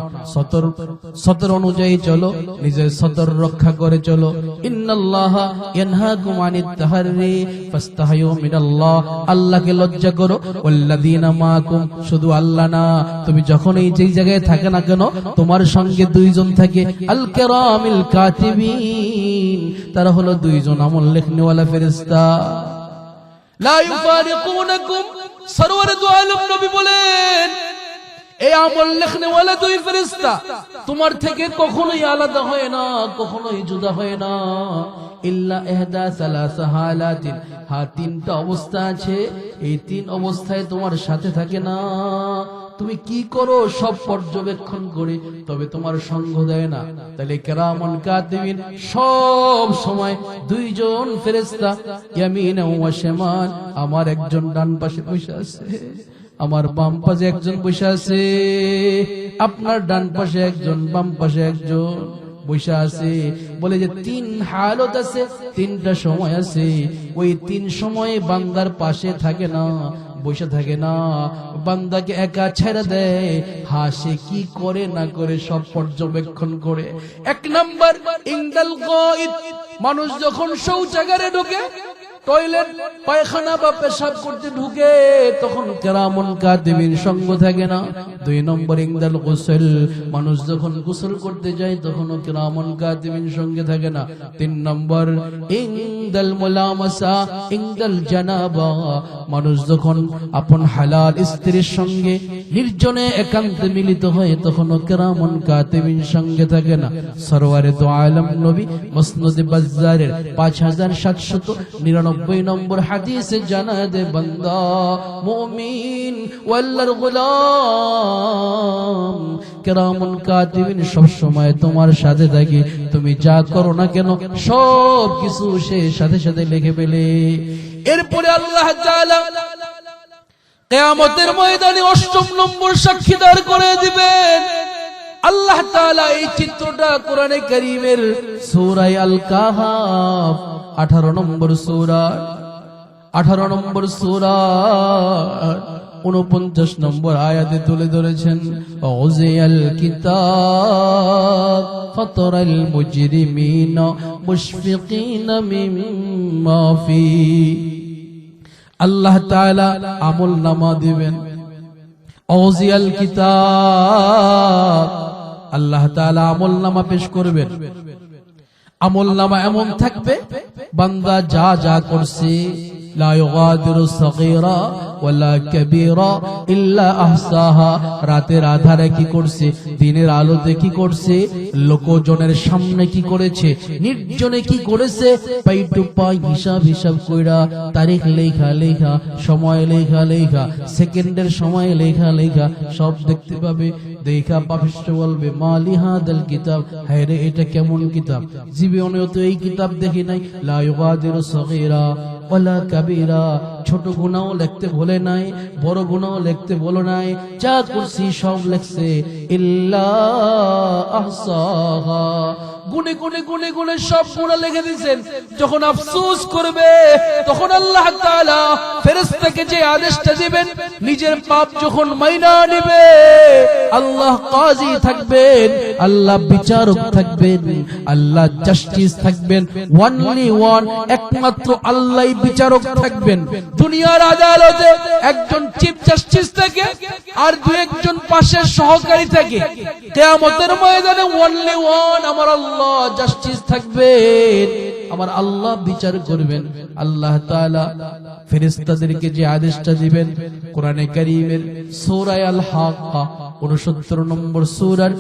সতর অনুযায়ী চলো, নিজের সতর রক্ষা করে চলো। ইন্নাল্লাহা ইয়ানহাকুম আনিত তাহারি ফাস্তাহিয়ু মিনাল্লাহ, আল্লাহকে লজ্জা করো। ওয়াল্লাযীনা মাআকুম, শুধু আল্লাহ না, তুমি যখন এই যে জায়গায় থাকে না কেন, তোমার সঙ্গে দুইজন থাকে, আল কিরামিল কাতিবিন, তারা হলো দুইজন আমল লেখনেওয়ালা ফেরেশতা। লা ইউফারিকুনাকুম, সরওয়ারে দো আলম নবী বলেন, এই আমল লেখনেওয়ালা দুই ফেরেশতা তোমার থেকে কখনোই আলাদা হয় না, কখনোই জুদা হয় না। ইল্লা ইহদা সালাসা হালাতিন, হ্যাঁ তিনটা অবস্থা আছে, এই তিন অবস্থায় তোমার সাথে থাকে না। তুমি কি করো সব পর্যবেক্ষণ করে, তবে তোমার সঙ্গ দেয় না। তাহলে কিরামান কাতিবিন সব সময় দুইজন ফেরেশতা, ইয়ামিনা ওয়া শিমাল, আমার একজন ডান পাশে বসে আছে, আমার বাম পাশে একজন বসে আছে, আপনার ডান পাশে একজন, বাম পাশে একজন বসে আছে। বলে যে তিন হালত আছে, তিনটা সময় আছে, ওই তিন সময়ে বান্দার পাশে থাকে না, বসে থাকে না, বান্দাকে একা ছেড়ে দেয়, হাসে কি করে না করে সব পর্যবেক্ষণ করে। এক নাম্বার ইনদাল গায়দ, মানুষ যখন শৌচাগারে ঢোকে, টয়লেট পায়খানা বা পেশাব করতে ঢুকে, তখন কিরামান কাতিবিন সঙ্গ থাকে না। দুই নম্বর ইনদাল গোসল, মানুষ যখন গোসল করতে যায় তখনও কিরামান কাতিবিন সঙ্গে থাকে না। তিন নম্বর ইনদাল মুলামাসা, ইনদাল জানাবা, মানুষ যখন আপন হালাল স্ত্রীর সঙ্গে নির্জনে একান্তে মিলিত হয় তখনও কিরামান কাতিবিন সঙ্গে থাকে না। সরওয়ারে দো আলম নবী মুসনাদে বাজ্জারের 5799 নম্বর হাদিসে জানা দে, বান্দা মুমিন ওয়াল্লাহর গোলাম, কিরামান কাতিবিন সব সময় তোমার সাথে থাকে, তুমি যা করো না কেন সব কিছু সে সাথে সাথে লিখে ফেলে। এরপরে আল্লাহ তাআলা কিয়ামতের ময়দানে 8ম নম্বর সাক্ষীদার করে দিবেন। আল্লাহ তাআলা এই চিত্রটা কোরআনে কারীমের সূরা আল কাহাফ 18 নম্বর সূরা 49 নম্বর আয়াতে তুলে ধরেছেন। ওয়াজিয়াল কিতাব ফাতারাল মুজরিমিনা মুশফিকিনা মিম্মা ফি, আল্লাহ তাআলা আমল নামা দিবেন। ওয়াজিয়াল কিতাব, আল্লাহ তাআলা আমল নামা পেশ করবেন। আমল নামা এমন থাকবে, বান্দা যা যা করছে, লা ইউগাদিরু সাগীরা ওয়ালা কাবীরা ইল্লা আহসাহা, রাতের আধারে কি করছে, দিনের আলোতে কি করছে, লোকজনের সামনে কি করেছে, নির্জনে কি করেছে, পাই টু পাই হিসাব কইরা, তারিখ লেখা, সময় লেখা, সেকেন্ডের সময় লেখা, সব দেখতে পাবে। দেখা পাপিষ্ঠ বলবে, মালি হাদাল কিতাব, হায় রে এটা কেমন কিতাব, জীবনেও তো এই কিতাব দেখি নাই। লা ইউগাদিরু সাগীরা ওয়ালা কাবীরা, ছোট গুনাহও লিখতে বলে নাই, বড় গুনাহও লিখতে বলে নাই, যা করছি সব লিখছে। ইল্লা আহসাহা, গুনে গুনে সব গুনাহ লিখে দিয়েছেন। যখন আফসোস করবে তখন আল্লাহ তাআলা ফেরেশতাকে যে আদেশটা দিবেন, নিজের পাপ যখন মাইনা নেবে, আল্লাহ কাজী থাকবেন, আল্লাহ বিচারক থাকবেন, আল্লাহ জাস্টিস থাকবেন, ওয়ানলি ওয়ান, একমাত্র আল্লাহই বিচারক থাকবেন। দুনিয়ার আদালতে একজন চিফ জাস্টিস থাকে আর দু একজন পাশের সহকারী থাকে। কিয়ামতের ময়দানে ওনলি ওয়ান আমার আল্লাহ জাস্টিস থাকবে, আমার আল্লাহ বিচার করবেন। আল্লাহ তাআলা ফেরেশতাদেরকে যে আদেশটা দিবেন কোরআনে কারীমের সূরা আল হাক্কা 69 নম্বর সূরার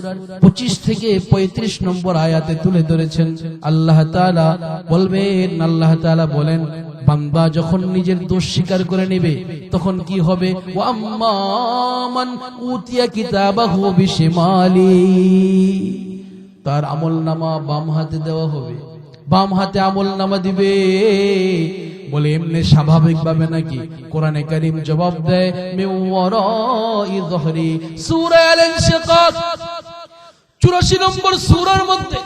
25 থেকে 35 নম্বর আয়াতে তুলে ধরেছেন। আল্লাহ তাআলা বলবেন, আল্লাহ তাআলা বলেন, বান্দা যখন নিজের দোষ স্বীকার করে নেবে তখন কি হবে? ওয়া আম্মা মান উতিয়া কিতাবাহু বিশিমালি, তার আমলনামা বাম হাতে দেওয়া হবে, বাম হাতে আমলনামা দিবে। বলে এমনি স্বাভাবিক ভাবে নাকি? কোরআনে কারীম জবাব দেয় মিন ওয়ারাই যহরি, সূরা আল ইনশিকাক 84 নম্বর সূরার মধ্যে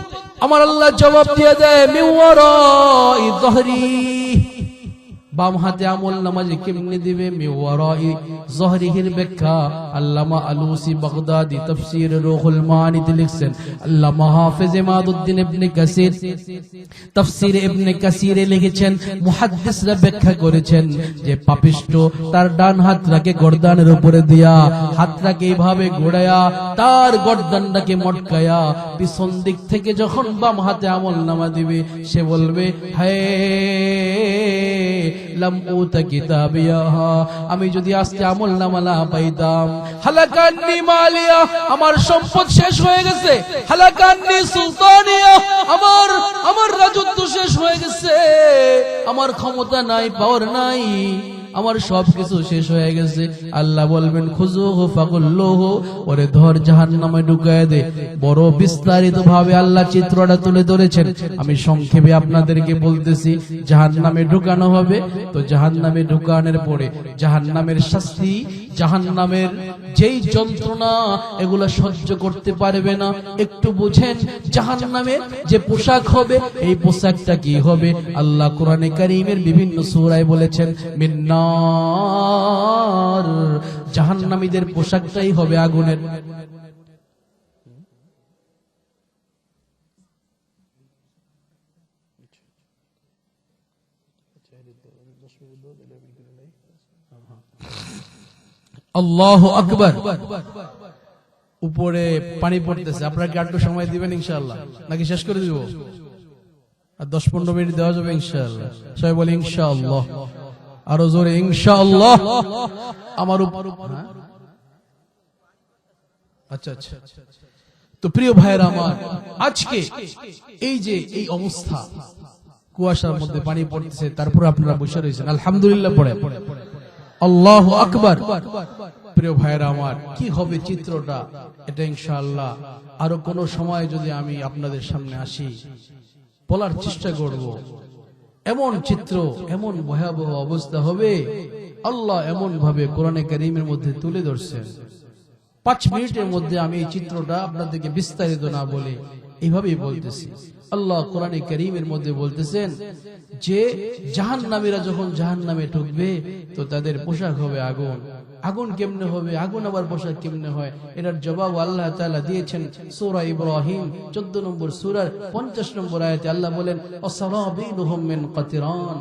আমার আল্লাহ জবাব দিয়ে দেয় মিন ওয়ারাই যহরি, বাম হাতে আমল নামাজে কেমনে দিবে? মিন ওয়ারাই যহরিহির ব্যাখ্যা আল্লামা আলুসি বাগদাদি তাফসীর রুহুল মানিতে লিখছেন। আল্লামা হাফেজ ইমাদউদ্দিন ইবনে কাসির তাফসীর ইবনে কাসিরে লিখেছেন, মুহাদ্দিসরা ব্যাখ্যা করেছেন যে পাপিষ্ঠ তার ডান হাতটাকে গর্দানের উপরে দিয়া, হাতটাকে এইভাবে ঘোরায়া তার গর্দানটাকে মটকায়া পিছন দিক থেকে যখন বাম হাতে আমল নামা দিবে সে বলবে, হে লাম উতা কিতাবিয়া, আমি যদি আজকে আমল নামা না পাইতাম, হালাকান্নি মালিয়া, আমার সম্পদ শেষ হয়ে গেছে, হালাকান্নি সুলতানিয়া, আমার রাজত্ব শেষ হয়ে গেছে, আমার ক্ষমতা নাই, পাওয়ার নাই, আমার সবকিছু শেষ হয়ে গেছে। আল্লাহ বলবেন খুযুহু ফাকুল্লুহু, ওরে ধর জাহান্নামে ঢুকায় দে। বড় বিস্তারিত ভাবে আল্লাহ চিত্রটা তুলে ধরেছেন, আমি সংক্ষেপে আপনাদেরকে বলতেছি। জাহান্নামে ঢুকানো হবে, তো জাহান্নামে ঢুকানোর পরে জাহান্নামের শাস্তি, জাহান্নামের যেই যন্ত্রণা, এগুলা সহ্য করতে পারবে না। একটু বুঝেন, জাহান্নামের যে পোশাক হবে এই পোশাকটা কি হবে? আল্লাহ কোরআনে কারীমের বিভিন্ন সূরায় বলেছেন মিন্নার, জাহান্নামীদের পোশাকটাই হবে আগুনের। আল্লাহু আকবার। উপরে পানি পড়তেছে, আপনারা কি একটু সময় দিবেন ইনশাআল্লাহ, নাকি শেষ করে দিব? আর 10-15 মিনিট দেওয়া যাবে ইনশাআল্লাহ। সবাই বলে ইনশাআল্লাহ, আরো জোরে ইনশাআল্লাহ। আমার উপর আচ্ছা আচ্ছা। তো প্রিয় ভাইয়েরা আমার, আজকে এই যে এই অবস্থা, কুয়াশার মধ্যে পানি পড়তেছে, তারপর আপনারা বসে রয়েছেন, আলহামদুলিল্লাহ পড়ে আল্লাহু আকবার। প্রিয় ভাইয়েরা আমার, কি হবে চিত্রটা, এটা ইনশাআল্লাহ আরো কোন সময় যদি আমি আপনাদের সামনে আসি বলার চেষ্টা করব। এমন চিত্র, এমন ভয়াবহ অবস্থা হবে, আল্লাহ এমন ভাবে কোরআনে কারীমের মধ্যে তুলে ধরছেন। 5 মিনিটের মধ্যে আমি এই চিত্রটা আপনাদেরকে বিস্তারিত না বলে এইভাবেই বলতেছি। আল্লাহ কোরআনে কারীমের মধ্যে বলতেছেন যে জাহান্নামীরা যখন জাহান্নামে ঢুকবে তো তাদের পোশাক হবে আগুন। আগুন কেমনে হবে? আগুন আবার পোশাক কেমনে হয়? এটার জবাব আল্লাহ তাআলা দিয়েছেন সূরা ইব্রাহিম 14 নম্বর সূরার 50 নম্বর আয়াতে। আল্লাহ বলেন ওয়াসারাবিলুহুম মিন কাতিরান,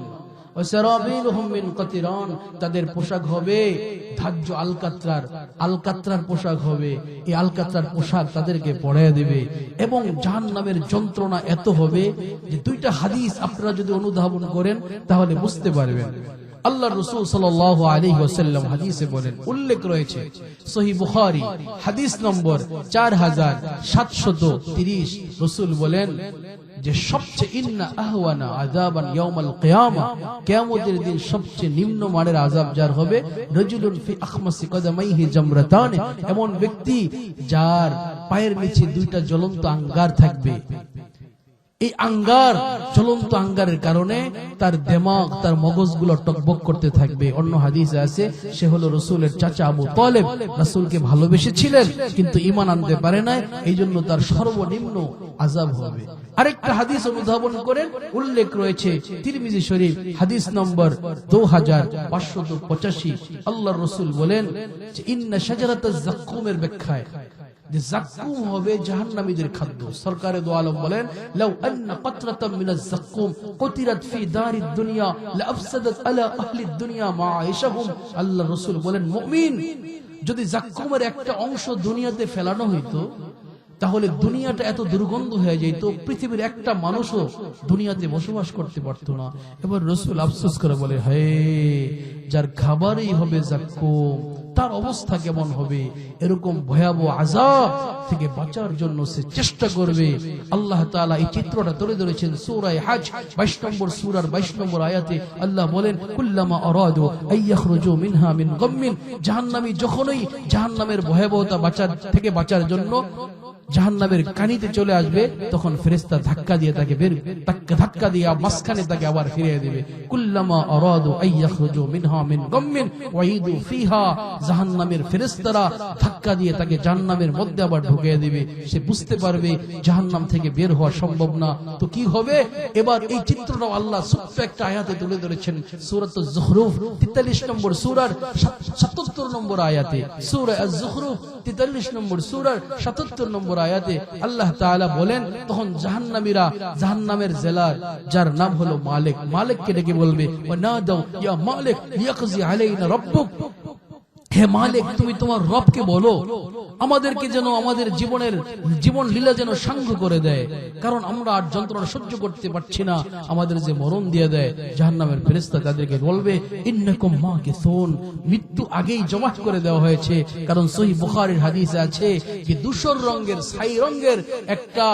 ওয়াসারাবিলুহুম মিন কাতিরান, তাদের পোশাক হবে ধার্য আলকাত্রার পোশাক হবে। এই আলকাত্রার পোশাক তাদেরকে পরাইয়া দিবে। এবং জাহান্নামের যন্ত্রণা এত হবে যে 2টা হাদিস আপনারা যদি অনুধাবন করেন তাহলে বুঝতে পারবেন। আল্লাহর রাসূল সাল্লাল্লাহু আলাইহি ওয়াসাল্লাম হাদিসে বলেন, উল্লেখ রয়েছে সহিহ বুখারী হাদিস নম্বর 4730, রাসূল বলেন যে সবচেয়ে ইন্না আহওয়ানা আযাবান ইয়াউমাল কিয়ামা, কিয়ামতের দিন সবচেয়ে নিম্ন মানের আযাব যার হবে, রাজুলুন ফি আখমাসি কদামাইহি জামরাতান, এমন ব্যক্তি যার পায়ের নিচে 2টা জ্বলন্ত আঙ্গার থাকবে। এই আঙ্গার, জ্বলন্ত আঙ্গারের কারণে তার দিমাগ, তার মগজগুলো টকবক করতে থাকবে। অন্য হাদিসে আছে সে হলো রাসূলের চাচা আবু তালেব, রাসূলকে ভালোবেসেছিলেন কিন্তু ঈমান আনতে পারে না, এইজন্য তার সর্বনিম্ন আযাব হবে। আরেকটা হাদিস অনুধাবন করেন, উল্লেখ রয়েছে তিরমিজি শরীফ হাদিস নম্বর 2585। আল্লাহর রাসূল বলেন যে ইন্না শাজারাতাজ যাক্কুমের ব্যাখ্যায় যে যাক্কুম হবে জাহান্নামীদের খাদ্য। সরকারে দো আলম বলেন, লাউ আন্না কাতরাতাম মিনাজ যাক্কুম কুতিরাত ফি দারিদ দুনিয়া লাআফসাদাত আলা আহলিদ দুনিয়া মাআইশাহুম। আল্লাহ রাসূল বলেন, মুমিন যদি যাক্কুমের একটা অংশ দুনিয়াতে ফেলানো হইতো তাহলে দুনিয়াটা এত দুর্গন্ধ হয়ে যেত, পৃথিবীর একটা মানুষও দুনিয়াতে বসবাস করতে পারত না। এবার রাসূল আফসোস করে বলে, হে যার খাবারই হবে যাক্কুম, তার অবস্থা কেমন হবে? এরকম ভয়াবহ আযাব থেকে বাঁচার জন্য সে চেষ্টা করবে। আল্লাহ তাআলা এই চিত্রটা তুলে ধরেছেন সূরা হজ 22 নম্বর সূরার 22 নম্বর আয়াতে। আল্লাহ বলেন, কুল্লামা আরাদু আইয়াখরুজু মিনহা মিন গাম্মিন, জাহান্নামী যখনই জাহান্নামের ভয়াবহতা বাঁচার জন্য জাহান্নামের কানিতে চলে আসবে, তখন ফেরেশতা ধাক্কা দিয়ে তাকে ধাক্কা দিয়ে মাঝখানে তাকে আবার ফিরিয়ে দিবে। কুল্লামা আরাদু আইয়াখরুজু মিনহা মিন গাম্মিন ওয়াইদু ফিহা, জাহান্নামের ফেরেশতারা ধাক্কা দিয়ে তাকে জাহান্নামের মধ্যে আবার ঢুকিয়ে দিবে। সে বুঝতে পারবে জাহান্নাম থেকে বের হওয়া সম্ভব না। তো কি হবে? এবার এই চিত্রটা আল্লাহ ছোট্ট একটা আয়াতে তুলে ধরেছেন সূরাতুজ যুখরুফ 43 নম্বর সূরার 77 নম্বর আয়াতে। সূরা আজ-যুখরুফ 43 নম্বর সূরার 77 নম্বর আয়াতে আল্লাহ তাআলা বলেন, তখন জাহান্নামীরা জাহান্নামের জেলার যার নাম হলো মালিক, মালিককে ডেকে বলবে, ওয়া নাদাউ ইয়া মালিক লিয়াকজি আলাইনা রাব্বুক, হে মালিক তুমি তোমার রবকে বলো আমাদেরকে যেন আমাদের জীবন লীলা যেন সাঙ্গ করে দেয়, কারণ আমরা আর যন্ত্রণা সহ্য করতে পারছি না, আমাদের যে মরণ দিয়ে দেয়। জাহান্নামের ফেরেশতা তাদেরকে বলবে, ইন্নাকুম মাকিসুন, মৃত্যু আগেই জমা করে দেওয়া হয়েছে। কারণ সহিহ বুখারীর হাদিসে আছে যে ধূসর রঙের ছাই রঙের একটা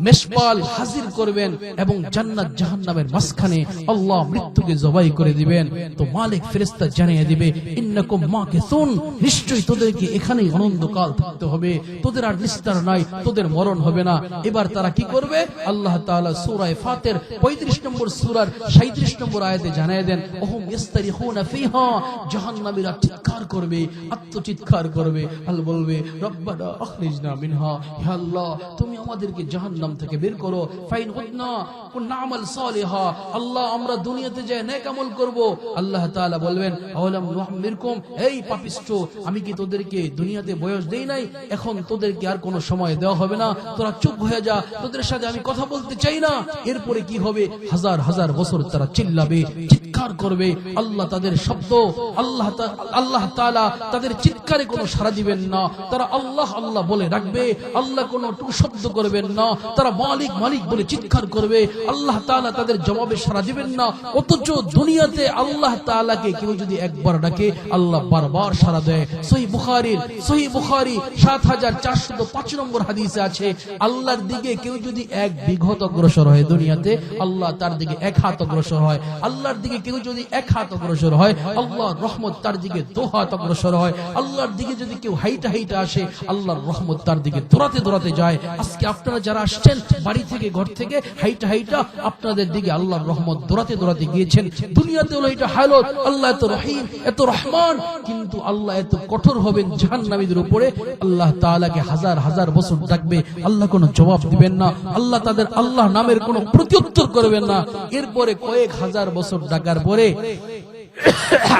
মেশপাল হাজির করবেন এবং জান্নাত জাহান্নামের মাঝখানে আল্লাহ মৃত্যুকে জবাই করে দিবেন। তো মালিক ফেরেশতা জানিয়ে দিবে, ইন্নাকুম মাকিসুন, নিশ্চয়ই তোদেরকে এখানেই অনন্তকাল থাকতে হবে, তোদের আর নিস্তার নাই, তোদের মরণ হবে না। এবার তারা কি করবে? আল্লাহ তাআলা সূরা ফাতির 35 নম্বর সূরার 37 নম্বর আয়াতে জানিয়ে দেন, ওহুম ইস্তারিখুনা ফিহা, জাহান্নামীরা চিৎকার করবে, আত্মচিৎকার করবে, আল্লাহ বলবে, রব্বানা আখরিজনা মিনহা, হে আল্লাহ তুমি আমাদেরকে জাহান্নাম থেকে বের করো। ফাইন উদনা কুননা আমাল সালিহা, আল্লাহ আমরা দুনিয়াতে যাই নেক আমল করব। আল্লাহ তাআলা বলবেন, আওলাম নুহাম্মিরকুম, এই পাপিষ্ঠ আমি কি তোদেরকে দুনিয়াতে বয়স দেই নাই? এখন তোদেরকে আর কোনো সময় দেওয়া হবে না, তোরা চুপ হয়ে যা, তোদের সাথে আমি কথা বলতে চাই না। এরপরে কি হবে? হাজার হাজার বছর তারা চিল্লাবে, চিৎকার করবে। আল্লাহ তাদের শব্দ, আল্লাহ তাআলা তাদের চিৎকারে কোনো সাড়া দিবেন না। তারা আল্লাহ আল্লাহ বলে রাখবে, আল্লাহ কোনো টু শব্দ করবেন না। তারা মালিক মালিক বলে চিৎকার করবে, আল্লাহ তাআলা তাদের জবাবে সাড়া দিবেন না। অথচ দুনিয়াতে আল্লাহ তাআলাকে কেউ যদি একবার ডাকে, আল্লাহ বারবার সাড়া দেয়। সহিহ বুখারী 7405 নম্বর হাদিসে আছে, আল্লাহর দিকে কেউ যদি এক বিঘত অগ্রসর হয় দুনিয়াতে, আল্লাহ তার দিকে এক হাত অগ্রসর হয়। আল্লাহর দিকে কেউ যদি এক হাত অগ্রসর হয়, আল্লাহর রহমত তার দিকে 2 হাত অগ্রসর হয়। আল্লাহর দিকে যদি কেউ হাইটা হাইটা আসে, আল্লাহর রহমত তার দিকে দৌড়াতে দৌড়াতে যায়। আজকে আপনারা যারা আসছেন বাড়ি থেকে ঘর থেকে হাইটা হাইটা আপনাদের দিকে আল্লাহর রহমত দৌড়াতে দৌড়াতে গিয়েছেন। দুনিয়াতে হলো এটা হালত, আল্লাহ এত রহিম এত রহমান, কিন্তু আল্লাহ এত কঠোর হবেন জাহান্নামীদের উপরে। আল্লাহ তাআলাকে হাজার হাজার বছর ডাকবে, আল্লাহ কোনো জবাব দিবেন না, আল্লাহ তাদের আল্লাহ নামের কোনো প্রত্যুত্তর করবেন না। এরপরে কয়েক হাজার বছর ডাকার পরে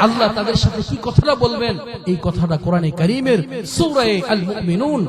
আল্লাহ তাদের সাথে কি কথাটা বলবেন, এই কথাটা কোরআনে কারীমের সূরা আল মুমিনুন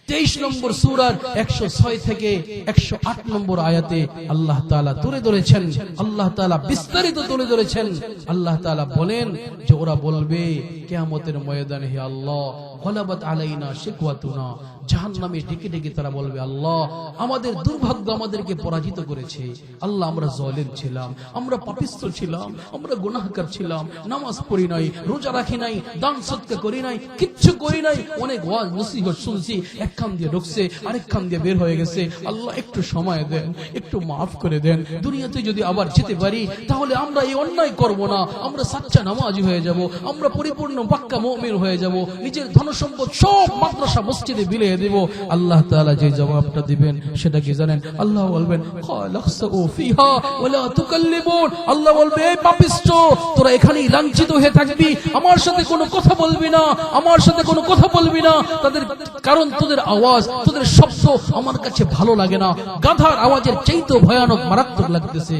23 নম্বর সূরার 106 থেকে 108 নম্বর আয়াতে আল্লাহ তাআলা তুলে ধরেছেন, আল্লাহ তাআলা বিস্তারিত তুলে ধরেছেন। আল্লাহ তাআলা বলেন যে ওরা বলবে কিয়ামতের ময়দানে, হে আল্লাহ গলাবাত আলাইনা শিকওয়াতুনা, জাহান্নামে ডেকে ডেকে তারা বলবে, আল্লাহ আমাদের দুর্ভাগ্য আমাদেরকে পরাজিত করেছে। আল্লাহ আমরা জালেম ছিলাম, আমরা পাপিষ্ঠ ছিলাম, আমরা গুনাহগার ছিলাম, নামাজ পড়ি নাই, রোজা রাখি নাই, দান সদকা করি নাই, কিচ্ছু করি নাই, অনেক ওয়াজ নসিহত শুনছি, এক কান দিয়ে ঢুকছে আরেক কান দিয়ে বের হয়ে গেছে। আল্লাহ একটু সময় দেন, একটু মাফ করে দেন। দুনিয়াতে যদি আবার যেতে পারি তাহলে আমরা এই অন্যায় করব না, আমরা সাচ্চা নামাজি হয়ে যাব, আমরা পরিপূর্ণ পাক্কা মুমিন হয়ে যাব, নিজের ধন সম্পদ সব মাদ্রাসা মসজিদে বিলিয়ে দেব। আল্লাহ তাআলা যে জবাবটা দিবেন সেটা কি জানেন? আল্লাহ বলবেন, খালাখসু ফিহা ওয়ালা তুকাল্লিমুন, আল্লাহ বলবে, এই পাপিষ্ঠ তোরা এখানেই লাঞ্ছিত হয়ে থাকবি, আমার সাথে কোনো কথা বলবি না, আমার সাথে কোনো কথা বলবি না। তাদের কারণ তোদের আওয়াজ, তোদের শব্দ আমার কাছে ভালো লাগে না, গাধার আওয়াজের চাইতেও ভয়ানক মারাত্মক লাগতেছে।